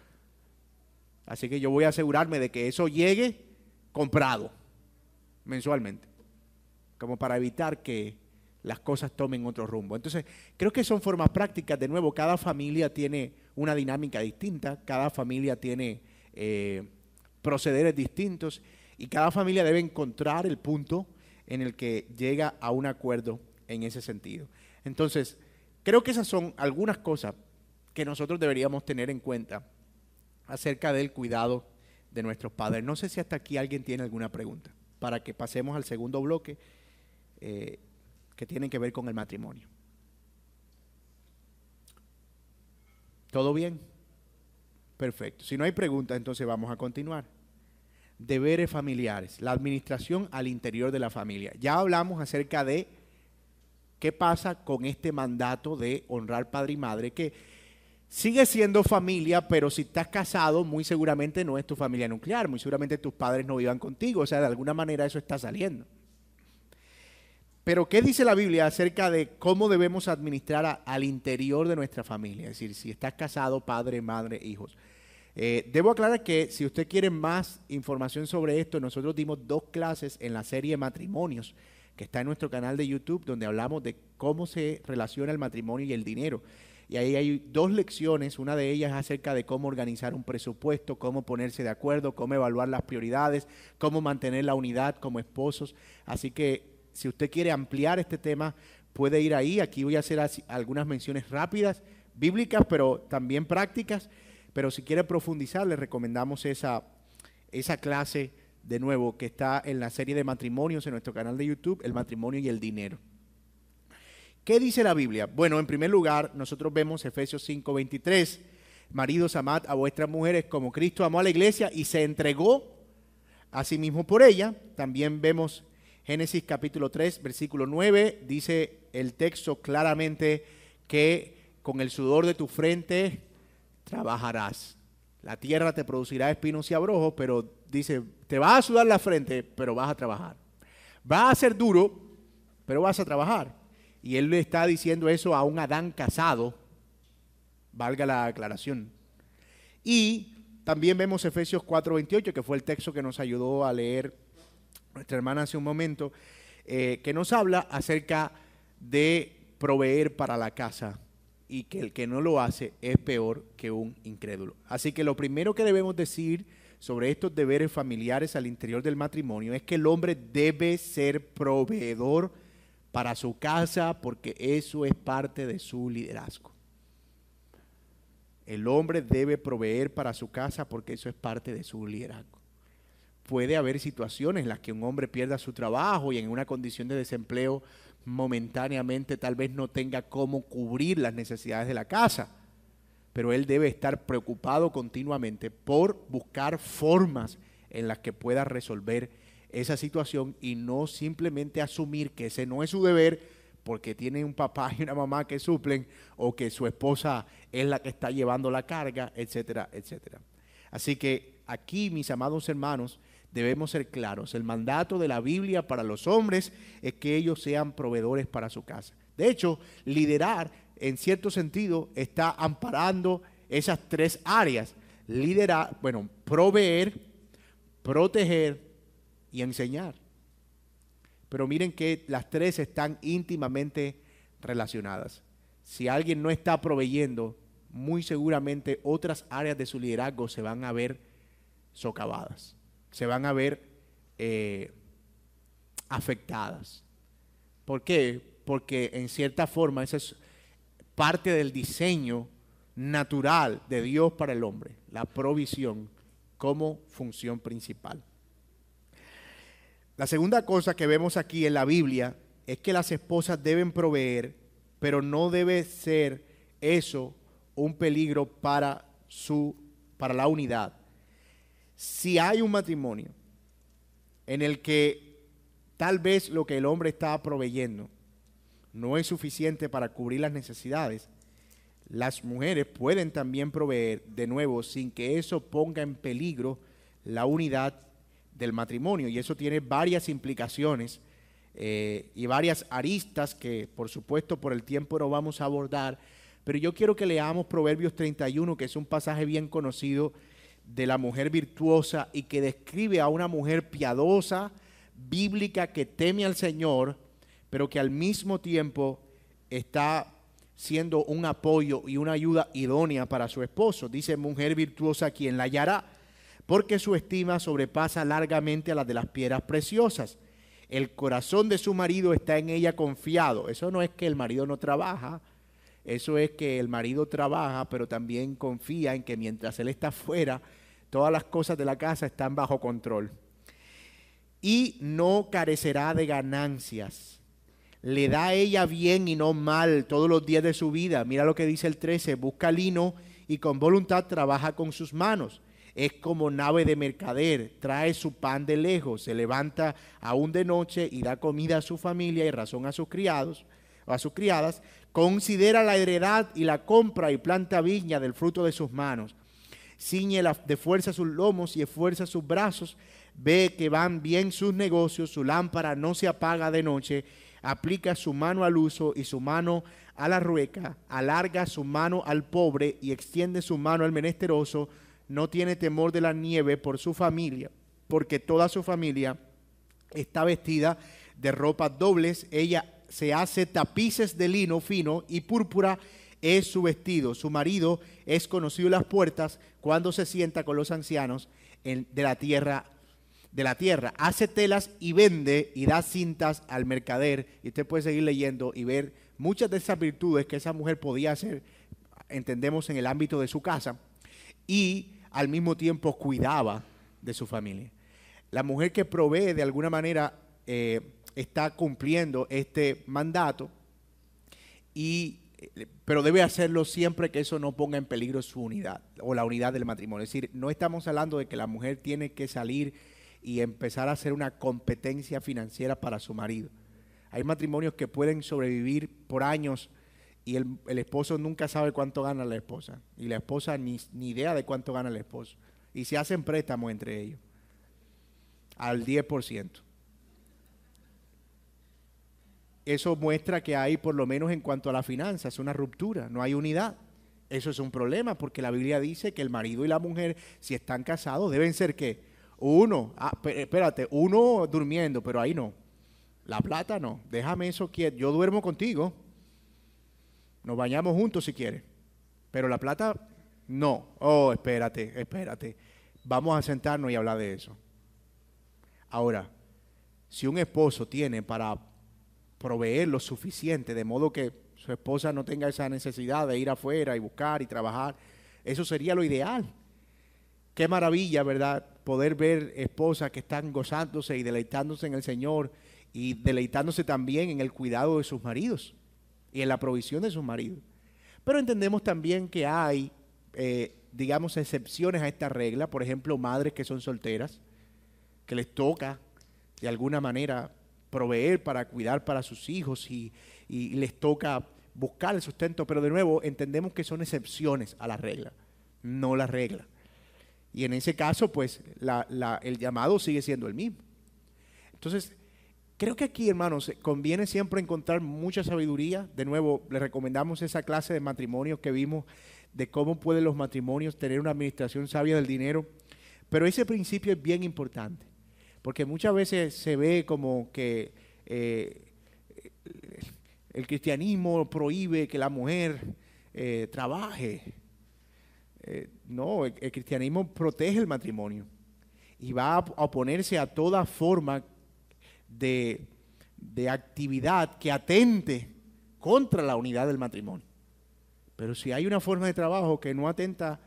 Así que yo voy a asegurarme de que eso llegue comprado mensualmente, como para evitar que las cosas tomen otro rumbo. Entonces, creo que son formas prácticas. De nuevo, cada familia tiene una dinámica distinta, cada familia tiene procederes distintos y cada familia debe encontrar el punto en el que llega a un acuerdo en ese sentido. Entonces, creo que esas son algunas cosas que nosotros deberíamos tener en cuenta acerca del cuidado de nuestros padres. No sé si hasta aquí alguien tiene alguna pregunta para que pasemos al segundo bloque que tiene que ver con el matrimonio. ¿Todo bien? Perfecto. Si no hay preguntas, entonces vamos a continuar. Deberes familiares, la administración al interior de la familia. Ya hablamos acerca de qué pasa con este mandato de honrar padre y madre, que sigue siendo familia, pero si estás casado, muy seguramente no es tu familia nuclear, muy seguramente tus padres no vivan contigo, o sea, de alguna manera eso está saliendo. Pero ¿qué dice la Biblia acerca de cómo debemos administrar al interior de nuestra familia? Es decir, si estás casado, padre, madre, hijos. Debo aclarar que si usted quiere más información sobre esto, nosotros dimos 2 clases en la serie Matrimonios, que está en nuestro canal de YouTube, donde hablamos de cómo se relaciona el matrimonio y el dinero. Y ahí hay 2 lecciones, una de ellas es acerca de cómo organizar un presupuesto, cómo ponerse de acuerdo, cómo evaluar las prioridades, cómo mantener la unidad como esposos. Así que si usted quiere ampliar este tema, puede ir ahí. Aquí voy a hacer algunas menciones rápidas, bíblicas, pero también prácticas. Pero si quiere profundizar, le recomendamos esa clase de nuevo que está en la serie de matrimonios en nuestro canal de YouTube, El matrimonio y el dinero. ¿Qué dice la Biblia? Bueno, en primer lugar, nosotros vemos Efesios 5:23. Maridos, amad a vuestras mujeres como Cristo amó a la iglesia y se entregó a sí mismo por ella. También vemos Génesis capítulo 3, versículo 9. Dice el texto claramente que con el sudor de tu frente trabajarás. La tierra te producirá espinos y abrojos, pero dice, te vas a sudar la frente, pero vas a trabajar. Va a ser duro, pero vas a trabajar. Y él le está diciendo eso a un Adán casado, valga la aclaración. Y también vemos Efesios 4:28, que fue el texto que nos ayudó a leer nuestra hermana hace un momento, que nos habla acerca de proveer para la casa y que el que no lo hace es peor que un incrédulo. Así que lo primero que debemos decir sobre estos deberes familiares al interior del matrimonio es que el hombre debe ser proveedor para su casa porque eso es parte de su liderazgo. El hombre debe proveer para su casa porque eso es parte de su liderazgo. Puede haber situaciones en las que un hombre pierda su trabajo y en una condición de desempleo momentáneamente tal vez no tenga cómo cubrir las necesidades de la casa, pero él debe estar preocupado continuamente por buscar formas en las que pueda resolver esa situación y no simplemente asumir que ese no es su deber porque tiene un papá y una mamá que suplen o que su esposa es la que está llevando la carga, etcétera, etcétera. Así que aquí, mis amados hermanos, debemos ser claros. El mandato de la Biblia para los hombres es que ellos sean proveedores para su casa. De hecho, liderar, en cierto sentido, está amparando esas tres áreas. Liderar, bueno, proveer, proteger y enseñar. Pero miren que las tres están íntimamente relacionadas. Si alguien no está proveyendo, muy seguramente otras áreas de su liderazgo se van a ver socavadas, se van a ver afectadas. ¿Por qué? Porque en cierta forma esa es parte del diseño natural de Dios para el hombre, la provisión como función principal. La segunda cosa que vemos aquí en la Biblia es que las esposas deben proveer, pero no debe ser eso un peligro para la unidad. Si hay un matrimonio en el que tal vez lo que el hombre está proveyendo no es suficiente para cubrir las necesidades, las mujeres pueden también proveer de nuevo sin que eso ponga en peligro la unidad del matrimonio, y eso tiene varias implicaciones y varias aristas que por supuesto por el tiempo no vamos a abordar, pero yo quiero que leamos Proverbios 31, que es un pasaje bien conocido de la mujer virtuosa y que describe a una mujer piadosa, bíblica, que teme al Señor, pero que al mismo tiempo está siendo un apoyo y una ayuda idónea para su esposo. Dice, mujer virtuosa, ¿quién la hallará? Porque su estima sobrepasa largamente a la de las piedras preciosas. El corazón de su marido está en ella confiado. Eso no es que el marido no trabaja, eso es que el marido trabaja, pero también confía en que mientras él está fuera, todas las cosas de la casa están bajo control. Y no carecerá de ganancias. Le da a ella bien y no mal todos los días de su vida. Mira lo que dice el 13, busca lino y con voluntad trabaja con sus manos. Es como nave de mercader, trae su pan de lejos, se levanta aún de noche y da comida a su familia y razón a sus criados o a sus criadas. Considera la heredad y la compra y planta viña del fruto de sus manos. Ciñe de fuerza sus lomos y esfuerza sus brazos. Ve que van bien sus negocios, su lámpara no se apaga de noche. Aplica su mano al uso y su mano a la rueca. Alarga su mano al pobre y extiende su mano al menesteroso. No tiene temor de la nieve por su familia, porque toda su familia está vestida de ropas dobles. Ella se hace tapices de lino fino y púrpura es su vestido. Su marido es conocido en las puertas cuando se sienta con los ancianos de la tierra. Hace telas y vende y da cintas al mercader. Y usted puede seguir leyendo y ver muchas de esas virtudes que esa mujer podía hacer entendemos en el ámbito de su casa, y al mismo tiempo cuidaba de su familia. La mujer que provee de alguna manera está cumpliendo este mandato, pero debe hacerlo siempre que eso no ponga en peligro su unidad o la unidad del matrimonio. Es decir, no estamos hablando de que la mujer tiene que salir y empezar a hacer una competencia financiera para su marido. Hay matrimonios que pueden sobrevivir por años y el esposo nunca sabe cuánto gana la esposa y la esposa ni idea de cuánto gana el esposo. Y se hacen préstamos entre ellos al 10%. Eso muestra que hay, por lo menos en cuanto a las finanzas, una ruptura, no hay unidad. Eso es un problema porque la Biblia dice que el marido y la mujer, si están casados, deben ser ¿qué? Uno durmiendo, pero ahí no. La plata no, déjame eso quieto, yo duermo contigo, nos bañamos juntos si quieres, pero la plata no. Oh, espérate, vamos a sentarnos y hablar de eso. Ahora, si un esposo tiene para proveer lo suficiente, de modo que su esposa no tenga esa necesidad de ir afuera y buscar y trabajar, eso sería lo ideal. Qué maravilla, ¿verdad? Poder ver esposas que están gozándose y deleitándose en el Señor y deleitándose también en el cuidado de sus maridos y en la provisión de sus maridos. Pero entendemos también que hay, digamos, excepciones a esta regla. Por ejemplo, madres que son solteras, que les toca de alguna manera proveer para cuidar para sus hijos y les toca buscar el sustento. Pero de nuevo, entendemos que son excepciones a la regla, no la regla. Y en ese caso, pues, el llamado sigue siendo el mismo. Entonces, creo que aquí, hermanos, conviene siempre encontrar mucha sabiduría. De nuevo, les recomendamos esa clase de matrimonios que vimos, de cómo pueden los matrimonios tener una administración sabia del dinero. Pero ese principio es bien importante, porque muchas veces se ve como que el cristianismo prohíbe que la mujer trabaje. No, el cristianismo protege el matrimonio y va a oponerse a toda forma de actividad que atente contra la unidad del matrimonio. Pero si hay una forma de trabajo que no atenta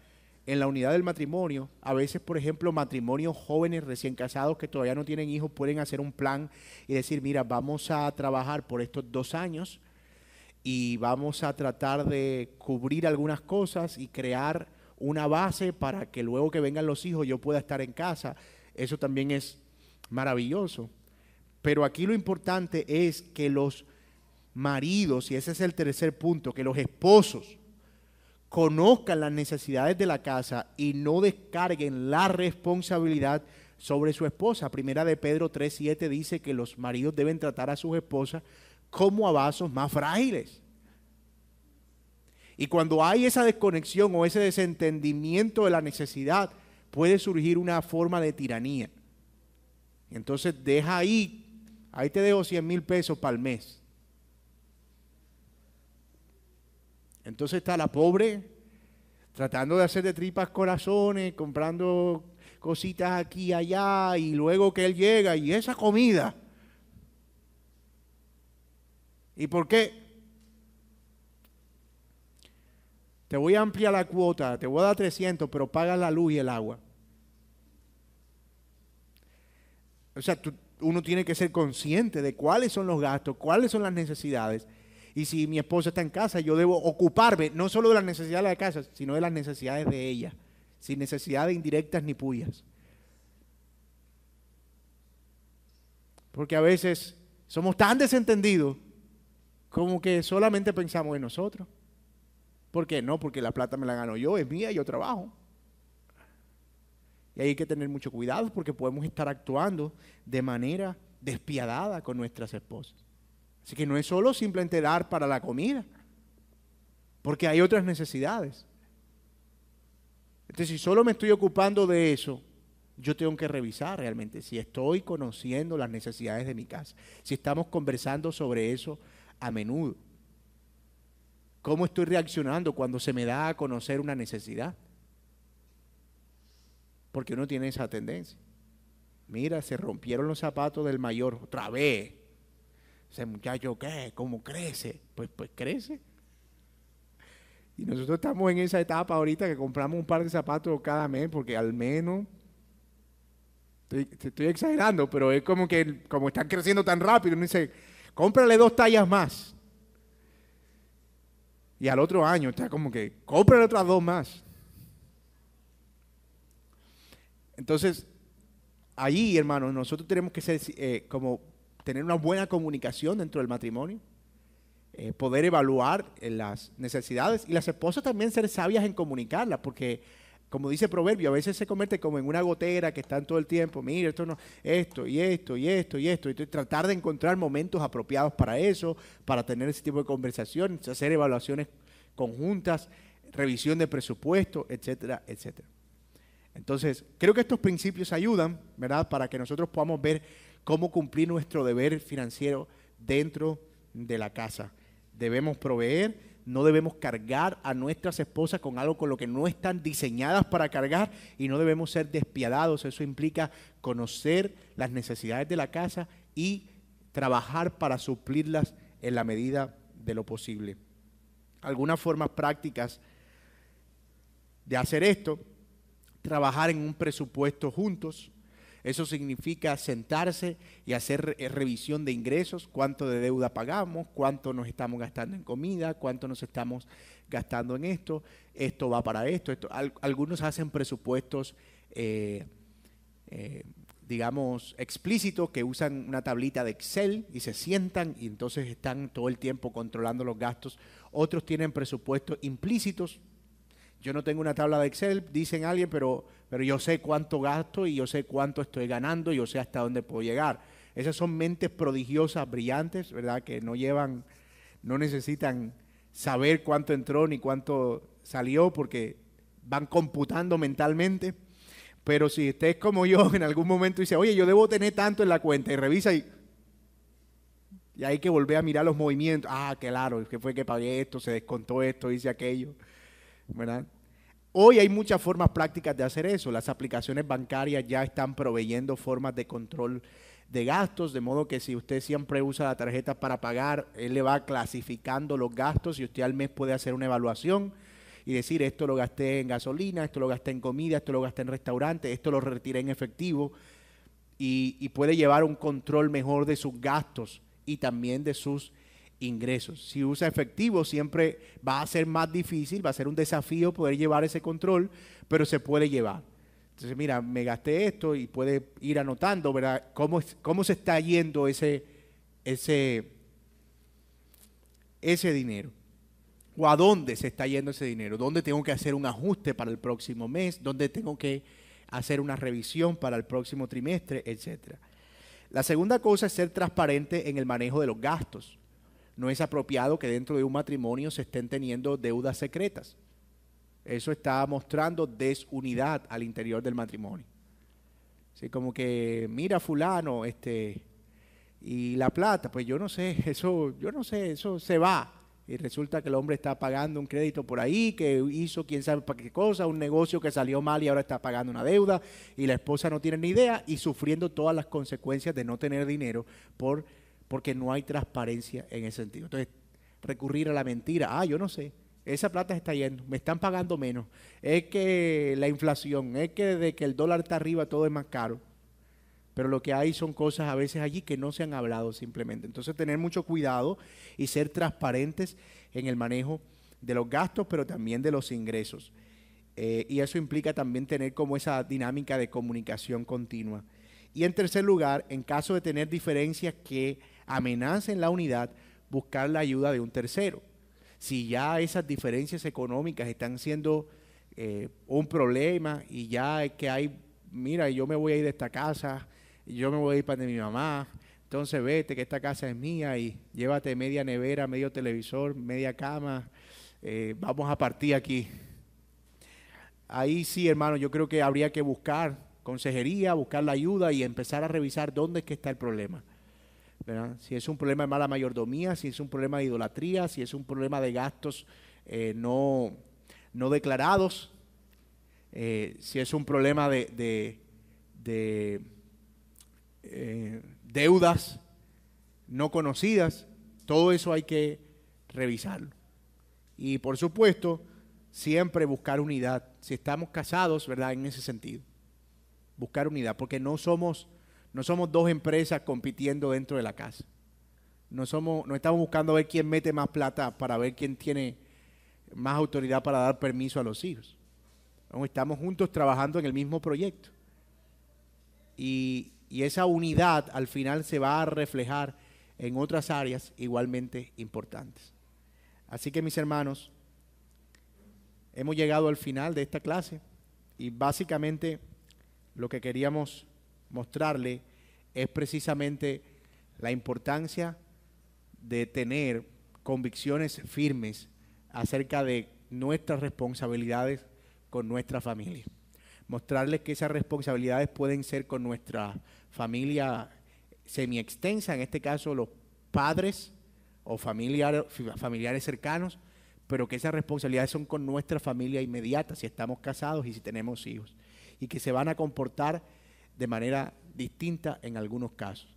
en la unidad del matrimonio, a veces, por ejemplo, matrimonios jóvenes recién casados que todavía no tienen hijos pueden hacer un plan y decir, mira, vamos a trabajar por estos 2 años y vamos a tratar de cubrir algunas cosas y crear una base para que luego que vengan los hijos yo pueda estar en casa. Eso también es maravilloso. Pero aquí lo importante es que los maridos, y ese es el tercer punto, que los esposos conozcan las necesidades de la casa y no descarguen la responsabilidad sobre su esposa. Primera de Pedro 3:7 dice que los maridos deben tratar a sus esposas como a vasos más frágiles. Y cuando hay esa desconexión o ese desentendimiento de la necesidad, puede surgir una forma de tiranía. Y entonces deja ahí te dejo 100,000 pesos para el mes. Entonces está la pobre tratando de hacer de tripas corazones, comprando cositas aquí y allá, y luego que él llega y esa comida. ¿Y por qué? Te voy a ampliar la cuota, te voy a dar 300, pero pagas la luz y el agua. O sea, uno tiene que ser consciente de cuáles son los gastos, cuáles son las necesidades. Y si mi esposa está en casa, yo debo ocuparme no solo de las necesidades de la casa, sino de las necesidades de ella, sin necesidades indirectas ni puyas. Porque a veces somos tan desentendidos como que solamente pensamos en nosotros. ¿Por qué? No, porque la plata me la gano yo, es mía, yo trabajo. Y hay que tener mucho cuidado porque podemos estar actuando de manera despiadada con nuestras esposas. Así que no es solo simplemente dar para la comida, porque hay otras necesidades. Entonces, si solo me estoy ocupando de eso, yo tengo que revisar realmente si estoy conociendo las necesidades de mi casa, si estamos conversando sobre eso a menudo. ¿Cómo estoy reaccionando cuando se me da a conocer una necesidad? Porque uno tiene esa tendencia. Mira, se rompieron los zapatos del mayor otra vez. Ese muchacho, ¿qué? ¿Cómo crece? Pues crece. Y nosotros estamos en esa etapa ahorita que compramos un par de zapatos cada mes porque al menos, estoy exagerando, pero es como que como están creciendo tan rápido, uno dice, cómprale 2 tallas más. Y al otro año está como que, cómprale otras 2 más. Entonces, allí, hermanos, nosotros tenemos que ser como tener una buena comunicación dentro del matrimonio, poder evaluar las necesidades y las esposas también ser sabias en comunicarlas, porque como dice el proverbio, a veces se convierte como en una gotera que están todo el tiempo, mira, esto no, esto y esto y esto y esto, y tratar de encontrar momentos apropiados para eso, para tener ese tipo de conversaciones, hacer evaluaciones conjuntas, revisión de presupuesto, etcétera, etcétera. Entonces, creo que estos principios ayudan, ¿verdad?, para que nosotros podamos ver cómo cumplir nuestro deber financiero dentro de la casa. Debemos proveer, no debemos cargar a nuestras esposas con algo con lo que no están diseñadas para cargar y no debemos ser despiadados. Eso implica conocer las necesidades de la casa y trabajar para suplirlas en la medida de lo posible. Algunas formas prácticas de hacer esto: trabajar en un presupuesto juntos. Eso significa sentarse y hacer revisión de ingresos, cuánto de deuda pagamos, cuánto nos estamos gastando en comida, cuánto nos estamos gastando en esto va para esto. Algunos hacen presupuestos, digamos, explícitos, que usan una tablita de Excel y se sientan y entonces están todo el tiempo controlando los gastos. Otros tienen presupuestos implícitos. Yo no tengo una tabla de Excel, dicen alguien, pero yo sé cuánto gasto y yo sé cuánto estoy ganando y yo sé hasta dónde puedo llegar. Esas son mentes prodigiosas, brillantes, ¿verdad?, que no necesitan saber cuánto entró ni cuánto salió porque van computando mentalmente. Pero si usted es como yo, en algún momento dice, oye, yo debo tener tanto en la cuenta, y revisa y hay que volver a mirar los movimientos. Ah, claro, que fue que pagué esto, se descontó esto, hice aquello, ¿verdad? Hoy hay muchas formas prácticas de hacer eso. Las aplicaciones bancarias ya están proveyendo formas de control de gastos, de modo que si usted siempre usa la tarjeta para pagar, él le va clasificando los gastos y usted al mes puede hacer una evaluación y decir, esto lo gasté en gasolina, esto lo gasté en comida, esto lo gasté en restaurante, esto lo retiré en efectivo, y puede llevar un control mejor de sus gastos y también de sus ingresos. Si usa efectivo, siempre va a ser más difícil, va a ser un desafío poder llevar ese control, pero se puede llevar. Entonces, mira, me gasté esto y puede ir anotando, ¿verdad?, cómo se está yendo ese dinero, o a dónde se está yendo ese dinero, dónde tengo que hacer un ajuste para el próximo mes, dónde tengo que hacer una revisión para el próximo trimestre, etcétera. La segunda cosa es ser transparente en el manejo de los gastos. No es apropiado que dentro de un matrimonio se estén teniendo deudas secretas. Eso está mostrando desunidad al interior del matrimonio. Así como que, mira fulano, y la plata, pues yo no sé, eso se va. Y resulta que el hombre está pagando un crédito por ahí, que hizo quién sabe para qué cosa, un negocio que salió mal y ahora está pagando una deuda, y la esposa no tiene ni idea y sufriendo todas las consecuencias de no tener dinero porque no hay transparencia en ese sentido. Entonces, recurrir a la mentira. Yo no sé, esa plata está yendo, me están pagando menos. Es que la inflación, es que desde que el dólar está arriba todo es más caro. Pero lo que hay son cosas a veces allí que no se han hablado simplemente. Entonces, tener mucho cuidado y ser transparentes en el manejo de los gastos, pero también de los ingresos. Y eso implica también tener como esa dinámica de comunicación continua. Y en tercer lugar, en caso de tener diferencias que amenacen la unidad, buscar la ayuda de un tercero. Si ya esas diferencias económicas están siendo un problema y ya es que hay, mira, yo me voy a ir de esta casa, yo me voy a ir para de mi mamá, entonces vete que esta casa es mía y llévate media nevera, medio televisor, media cama, vamos a partir aquí. Ahí sí, hermano, yo creo que habría que buscar consejería, buscar la ayuda y empezar a revisar dónde es que está el problema, ¿verdad? Si es un problema de mala mayordomía, si es un problema de idolatría, si es un problema de gastos no declarados, si es un problema de deudas no conocidas, todo eso hay que revisarlo. Y por supuesto, siempre buscar unidad. Si estamos casados, ¿verdad? En ese sentido. Buscar unidad, porque no somos dos empresas compitiendo dentro de la casa. No estamos buscando ver quién mete más plata para ver quién tiene más autoridad para dar permiso a los hijos. No, estamos juntos trabajando en el mismo proyecto. Y esa unidad al final se va a reflejar en otras áreas igualmente importantes. Así que mis hermanos, hemos llegado al final de esta clase y básicamente lo que queríamos mostrarle es precisamente la importancia de tener convicciones firmes acerca de nuestras responsabilidades con nuestra familia. Mostrarles que esas responsabilidades pueden ser con nuestra familia semi-extensa, en este caso los padres o familiares cercanos, pero que esas responsabilidades son con nuestra familia inmediata, si estamos casados y si tenemos hijos, y que se van a comportar de manera distinta en algunos casos.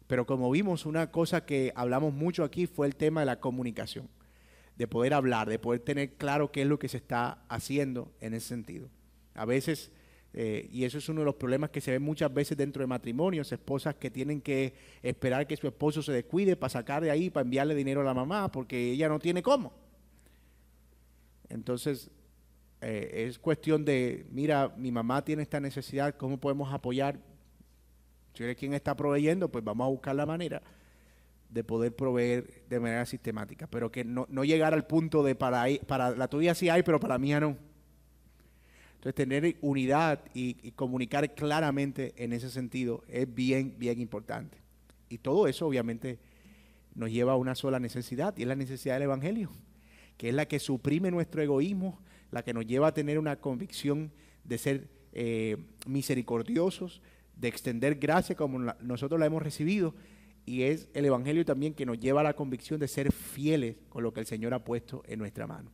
Pero como vimos, una cosa que hablamos mucho aquí fue el tema de la comunicación, de poder hablar, de poder tener claro qué es lo que se está haciendo en ese sentido. A veces, y eso es uno de los problemas que se ven muchas veces dentro de matrimonios, esposas que tienen que esperar que su esposo se descuide para sacar de ahí, para enviarle dinero a la mamá, porque ella no tiene cómo. Entonces, es cuestión de, mira, mi mamá tiene esta necesidad, ¿cómo podemos apoyar? Si eres quien está proveyendo, pues vamos a buscar la manera de poder proveer de manera sistemática, pero que no llegar al punto de para la tuya sí hay, pero para mí ya no. Entonces, tener unidad y comunicar claramente en ese sentido es bien, bien importante. Y todo eso obviamente nos lleva a una sola necesidad, y es la necesidad del Evangelio, que es la que suprime nuestro egoísmo, la que nos lleva a tener una convicción de ser misericordiosos, de extender gracia como nosotros la hemos recibido, y es el Evangelio también que nos lleva a la convicción de ser fieles con lo que el Señor ha puesto en nuestra mano.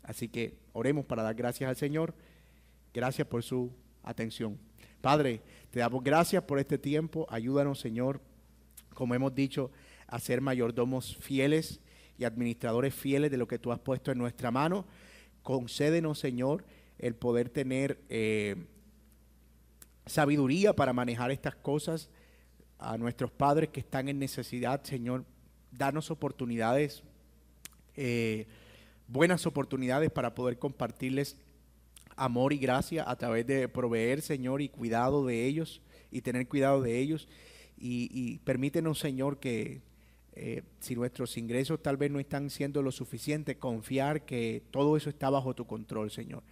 Así que oremos para dar gracias al Señor. Gracias por su atención. Padre, te damos gracias por este tiempo. Ayúdanos, Señor, como hemos dicho, a ser mayordomos fieles y administradores fieles de lo que tú has puesto en nuestra mano. Concédenos, Señor, el poder tener sabiduría para manejar estas cosas. A nuestros padres que están en necesidad, Señor, danos oportunidades, buenas oportunidades para poder compartirles amor y gracia a través de proveer, Señor, y cuidado de ellos, y tener cuidado de ellos. Y permítenos, Señor, que si nuestros ingresos tal vez no están siendo lo suficiente, confiar que todo eso está bajo tu control, Señor,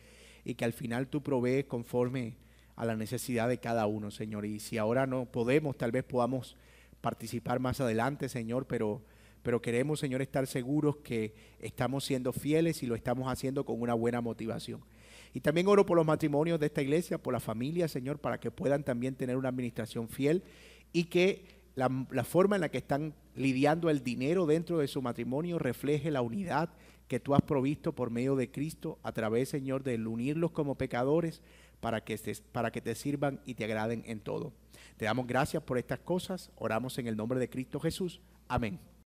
y que al final tú provees conforme a la necesidad de cada uno, Señor. Y si ahora no podemos, tal vez podamos participar más adelante, Señor, pero queremos, Señor, estar seguros que estamos siendo fieles y lo estamos haciendo con una buena motivación. Y también oro por los matrimonios de esta iglesia, por la familia, Señor, para que puedan también tener una administración fiel y que la forma en la que están lidiando el dinero dentro de su matrimonio refleje la unidad que tú has provisto por medio de Cristo a través, Señor, de unirlos como pecadores para que te sirvan y te agraden en todo. Te damos gracias por estas cosas. Oramos en el nombre de Cristo Jesús. Amén.